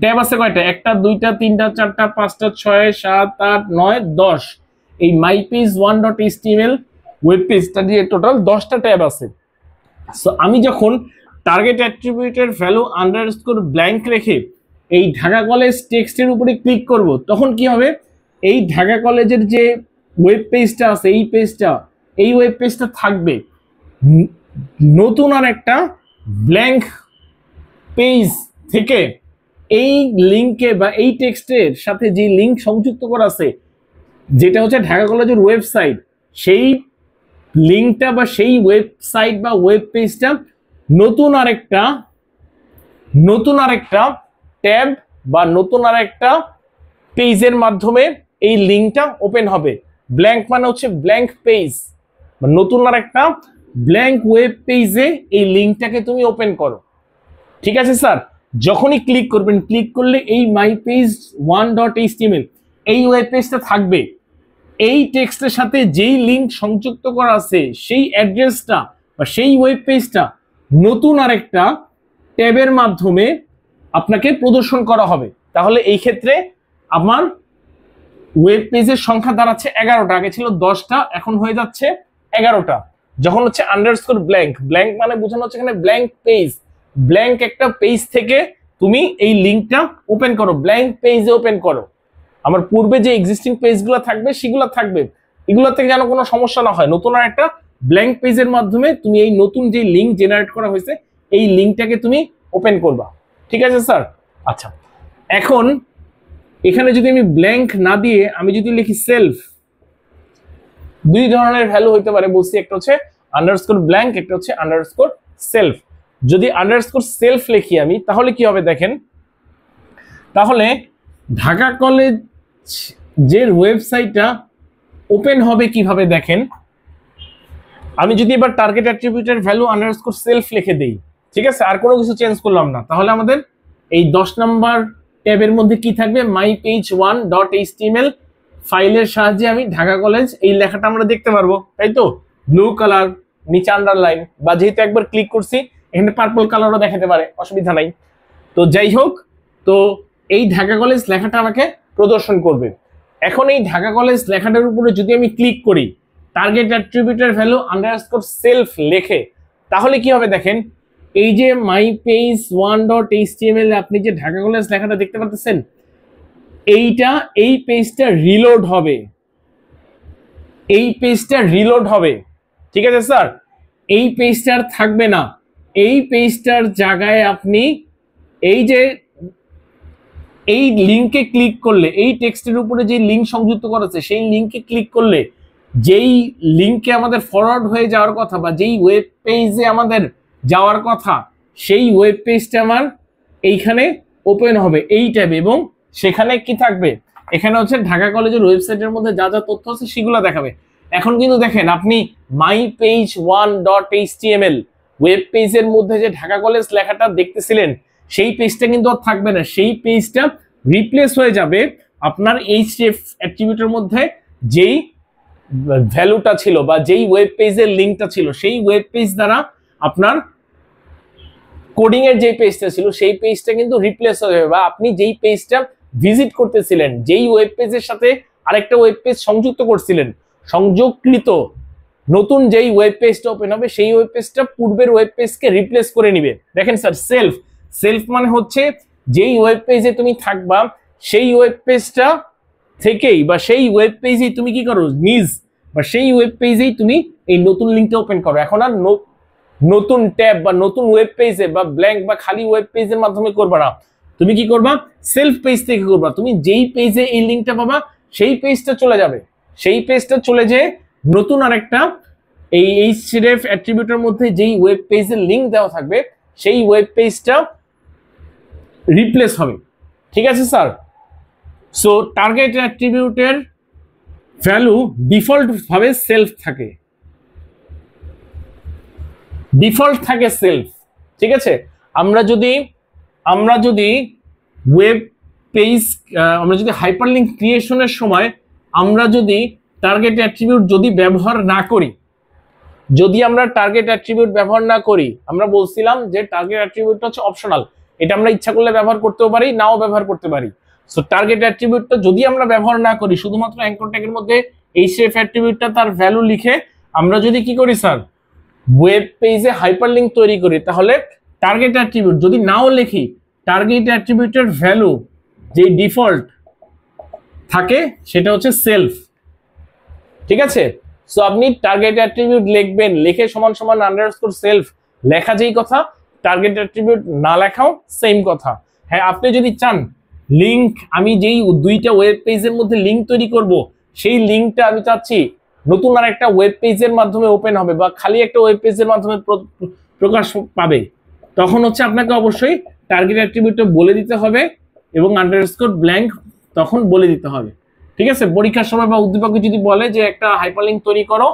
ট্যাব আছে কয়টা? 1টা 2টা 3টা 4টা 5টা 6 7 8 9 10। এই মাই পেজ 1.html ওয়েব পেজটা দিয়ে টোটাল 10টা ট্যাব আছে। সো আমি যখন টার্গেট অ্যাট্রিবিউটের ভ্যালু আন্ডারস্কোর ব্ল্যাঙ্ক রেখে এই ঢাকা কলেজ টেক্সটের উপরে ক্লিক করব, তখন কি হবে? এই ঢাকা কলেজের যে ওয়েব পেজটা আছে, এই ওয়েব পেজটা থাকবে নতুন আর একটা ব্ল্যাঙ্ক পেজ থেকে এই লিঙ্কে বা এই টেক্সটের সাথে যে লিঙ্ক সংযুক্ত করা আছে, যেটা হচ্ছে ঢাকা কলেজের ওয়েবসাইট, সেই লিঙ্কটা বা সেই ওয়েবসাইট বা ওয়েব পেজটা নতুন আরেকটা ট্যাব বা নতুন আরেকটা পেজের মাধ্যমে এই লিঙ্কটা ওপেন হবে। ব্ল্যাঙ্ক মানে হচ্ছে ব্ল্যাঙ্ক পেজ, নতুন আরেকটা ব্ল্যাঙ্ক ওয়েব পেজে এই লিঙ্কটাকে তুমি ওপেন করো। ঠিক আছে স্যার? যখনই ক্লিক করবেন, ক্লিক করলে এই মাই পেজ 1.html এই ওয়েব পেজটা থাকবে, এই টেক্সটের সাথে যেই লিঙ্ক সংযুক্ত করা আছে সেই অ্যাড্রেসটা বা সেই ওয়েব পেজটা নতুন আরেকটা ট্যাবের মাধ্যমে আপনাকে প্রদর্শন করা হবে। তাহলে এই ক্ষেত্রে আমার ওয়েব পেজের সংখ্যা দাঁড়াচ্ছে 11টা, আগে ছিল 10টা, এখন হয়ে যাচ্ছে 11টা। যখন হচ্ছে আন্ডারস্কোর ব্ল্যাঙ্ক, ব্ল্যাঙ্ক মানে বোঝানো হচ্ছে এখানে ব্ল্যাঙ্ক পেজ, ব্ল্যাঙ্ক একটা পেজ থেকে তুমি এই লিঙ্কটা ওপেন করো, ব্ল্যাঙ্ক পেজে ওপেন করো। আমার পূর্বে যে এক্সিস্টিং পেজগুলো থাকবে সেগুলো থাকবে, এগুলো থেকে যেন কোনো সমস্যা না হয়। নতুন আর একটা ব্ল্যাঙ্ক পেজের মাধ্যমে তুমি এই নতুন যে লিঙ্ক জেনারেট করা হয়েছে এই লিঙ্কটাকে তুমি ওপেন করবা। ঠিক আছে স্যার? আচ্ছা, এখন এখানে যদি আমি ব্ল্যাঙ্ক না দিয়ে আমি যদি লিখি সেলফ, দুই ধরনের ভ্যালু হইতে পারে বলছি, একটা হচ্ছে আন্ডারস্কোর ব্ল্যাঙ্ক, একটা হচ্ছে আন্ডারস্কোর সেলফ। যদি আন্ডারস্কোর সেলফ লিখি আমি, তাহলে কি হবে দেখেন, তাহলে ঢাকা কলেজ যে ওয়েবসাইটটা ওপেন হবে কিভাবে দেখেন। আমি যদি এবার টার্গেট অ্যাট্রিবিউটের ভ্যালু আন্ডারস্কোর সেলফ লিখে দেই, ঠিক আছে, আর কোনো কিছু চেঞ্জ করলাম না, তাহলে আমাদের এই 10 নাম্বার ট্যাবের মধ্যে কি থাকবে? মাই পেজ 1.html ফাইলের সাহায্যে আমি ঢাকা কলেজ এই লেখাটা আমরা দেখতে পারবো, তাই তো? ব্লু কালার, নিচে আন্ডারলাইন, বা যেহেতু একবার ক্লিক করছি এখানে পার্পল কালারও দেখাতে পারে, অসুবিধা নাই। তো যাই হোক, তো এই ঢাকা কলেজ লেখাটা আমাকে প্রদর্শন করবে। এখন এই ঢাকা কলেজ লেখাটার উপরে যদি আমি ক্লিক করি টার্গেট অ্যাট্রিবিউটের ভ্যালু আন্ডারস্কোর সেলফ লেখে, তাহলে কি হবে দেখেন, এই যে মাই পেজ 1.html আপনি যে ঢাকা কলেজ লেখাটা দেখতে পাচ্ছেন, এই পেজটা রিলোড হবে, এই পেজটা রিলোড হবে। ঠিক আছে স্যার? এই পেজটার থাকবে না, এই পেজটার জায়গায় আপনি এই যে এই লিঙ্কে ক্লিক করলে, এই টেক্সটের উপরে যে লিঙ্ক সংযুক্ত করা আছে সেই লিঙ্কে ক্লিক করলে যেই লিঙ্কে আমাদের ফরওয়ার্ড হয়ে যাওয়ার কথা বা যেই ওয়েব পেজে আমাদের যাওয়ার কথা, সেই ওয়েব পেজটা আমার এইখানে ওপেন হবে এই ট্যাবে, এবং সেখানে কি থাকবে, এখানে হচ্ছে ঢাকা কলেজের ওয়েবসাইটের মধ্যে যা যা তথ্য আছে সেগুলো দেখাবে। এখন কিন্তু দেখেন আপনি mypage1.html ওয়েব পেজের মধ্যে যে ঢাকা কলেজ লেখাটা দেখতেছিলেন সেই পেজটা কিন্তু আর থাকবে না, সেই পেজটা রিপ্লেস হয়ে যাবে আপনার href অ্যাট্রিবিউটের মধ্যে যেই ভ্যালুটা ছিল বা যেই ওয়েব পেজের লিঙ্কটা ছিল সেই ওয়েব পেজ দ্বারা আপনার কোডিং এর যে পেজটা ছিল সেই পেজটা কিন্তু রিপ্লেস হয়ে যাবে, বা আপনি যেই পেজটা ভিজিট করতেছিলেন যেই ওয়েব পেজের সাথে আরেকটা ওয়েব পেজ সংযুক্ত করছিলেন, সংযোগকৃত নতুন যেই ওয়েব পেজটা ওপেন হবে সেই ওয়েব পেজটা পূর্বের ওয়েব পেজকে রিপ্লেস করে নিবে। দেখেন স্যার, সেলফ মানে হচ্ছে যেই ওয়েব পেজে তুমি থাকবা সেই ওয়েব পেজটা থেকেই বা সেই ওয়েব পেজেই তুমি কি করো, নিজ বা সেই ওয়েব পেজেই তুমি এই নতুন লিঙ্কটা ওপেন করো। এখন আর নতুন ট্যাব বা নতুন ওয়েব পেজে বা ব্ল্যাঙ্ক বা খালি ওয়েব পেজের মাধ্যমে করবা না, তুমি কি করবা, সেলফ পেজ থেকে করবা। তুমি যেই পেজে এই লিঙ্কটা পাবা সেই পেজটা চলে যাবে, সেই পেজটা চলে যেয়ে নতুন আরেকটা এই href অ্যাট্রিবিউটের মধ্যে যেই ওয়েব পেজের লিঙ্ক দেওয়া থাকবে সেই ওয়েব পেজটা রিপ্লেস হবে। ঠিক আছে স্যার? সো টার্গেট অ্যাট্রিবিউটের ভ্যালু ডিফল্ট ভাবে সেলফ থাকে, ডিফল্ট থাকে সেলফ। ঠিক আছে, আমরা যদি ওয়েব পেজ আমরা যদি হাইপারলিংক ক্রিয়েশনের সময় আমরা যদি টার্গেট অ্যাট্রিবিউট যদি ব্যবহার না করি, যদি আমরা টার্গেট অ্যাট্রিবিউট ব্যবহার না করি, আমরা বলছিলাম যে টার্গেট অ্যাট্রিবিউটটা হচ্ছে অপশনাল, এটা আমরা ইচ্ছা করলে ব্যবহার করতেও পারি, নাও ব্যবহার করতে পারি। সো টার্গেট অ্যাট্রিবিউটটা যদি আমরা ব্যবহার না করি, শুধুমাত্র অ্যাঙ্কর ট্যাগের মধ্যে href অ্যাট্রিবিউটটা তার ভ্যালু লিখে আমরা যদি কি করি স্যার, ওয়েব পেজে হাইপারলিংক তৈরি করি, তাহলে টার্গেট অ্যাট্রিবিউট যদি নাও লিখি, টার্গেট অ্যাট্রিবিউটের ভ্যালু যে ডিফল্ট থাকে সেটা হচ্ছে সেলফ। ঠিক আছে, সো আপনি টার্গেট অ্যাট্রিবিউট লিখবেন, লিখে সমান সমান আন্ডারস্কোর সেলফ লেখা যেই কথা, টার্গেট অ্যাট্রিবিউট না লেখাও সেম কথা। হ্যাঁ, আপনি যদি চান লিংক, আমি যেই দুইটা ওয়েব পেজের মধ্যে লিংক তৈরি করব সেই লিংকটা আমি চাচ্ছি নতুন আর একটা ওয়েব পেজের মাধ্যমে ওপেন হবে বা খালি একটা ওয়েব পেজের মাধ্যমে প্রকাশ পাবে, তখন হচ্ছে আপনাকে অবশ্যই টার্গেট অ্যাট্রিবিউটটা বলে দিতে হবে এবং আন্ডারস্কোর ব্ল্যাঙ্ক তখন বলে দিতে হবে। ঠিক আছে, পরীক্ষার সময় বা উদ্দীপক যদি বলে যে একটা হাইপারলিংক তৈরি করো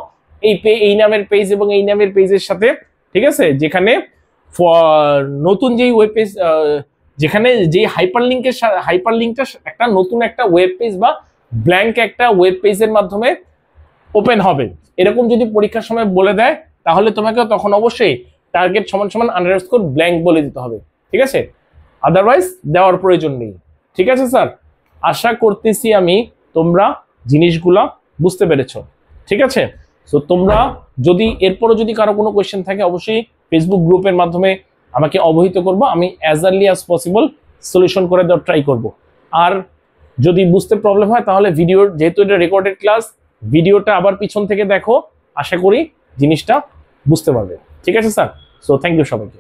এই নামের পেজ এবং এই নামের পেজের সাথে, ঠিক আছে, যেখানে নতুন যেই ওয়েব পেজ, যেখানে যেই হাইপারলিংকটা একটা নতুন একটা ওয়েব পেজ বা ব্ল্যাঙ্ক একটা ওয়েব পেজের মাধ্যমে ওপেন হবে, এরকম যদি পরীক্ষার সময় বলে দেয় তাহলে তোমাকে তখন অবশ্যই টার্গেট সমান সমান আন্ডারস্কোর ব্ল্যাঙ্ক বলে দিতে হবে। ঠিক আছে, আদারওয়াইজ দেওয়ার প্রয়োজন নেই। ঠিক আছে স্যার, আশা করতেছি আমি তোমরা জিনিসগুলা বুঝতে পেরেছো। ঠিক আছে, সো তোমরা যদি এরপরও যদি কারো কোনো কোয়েশ্চেন থাকে অবশ্যই ফেসবুক গ্রুপের মাধ্যমে আমাকে অবহিত করবো, আমি as early as possible solution করে দেওয়ার ট্রাই করব। আর যদি বুঝতে প্রবলেম হয় তাহলে ভিডিওর, যেহেতু এটা রেকর্ডেড ক্লাস, ভিডিওটা আবার পিছন থেকে দেখো, আশা করি জিনিসটা বুঝতে পারবে। ঠিক আছে স্যার, সো থ্যাংক ইউ সবাইকে।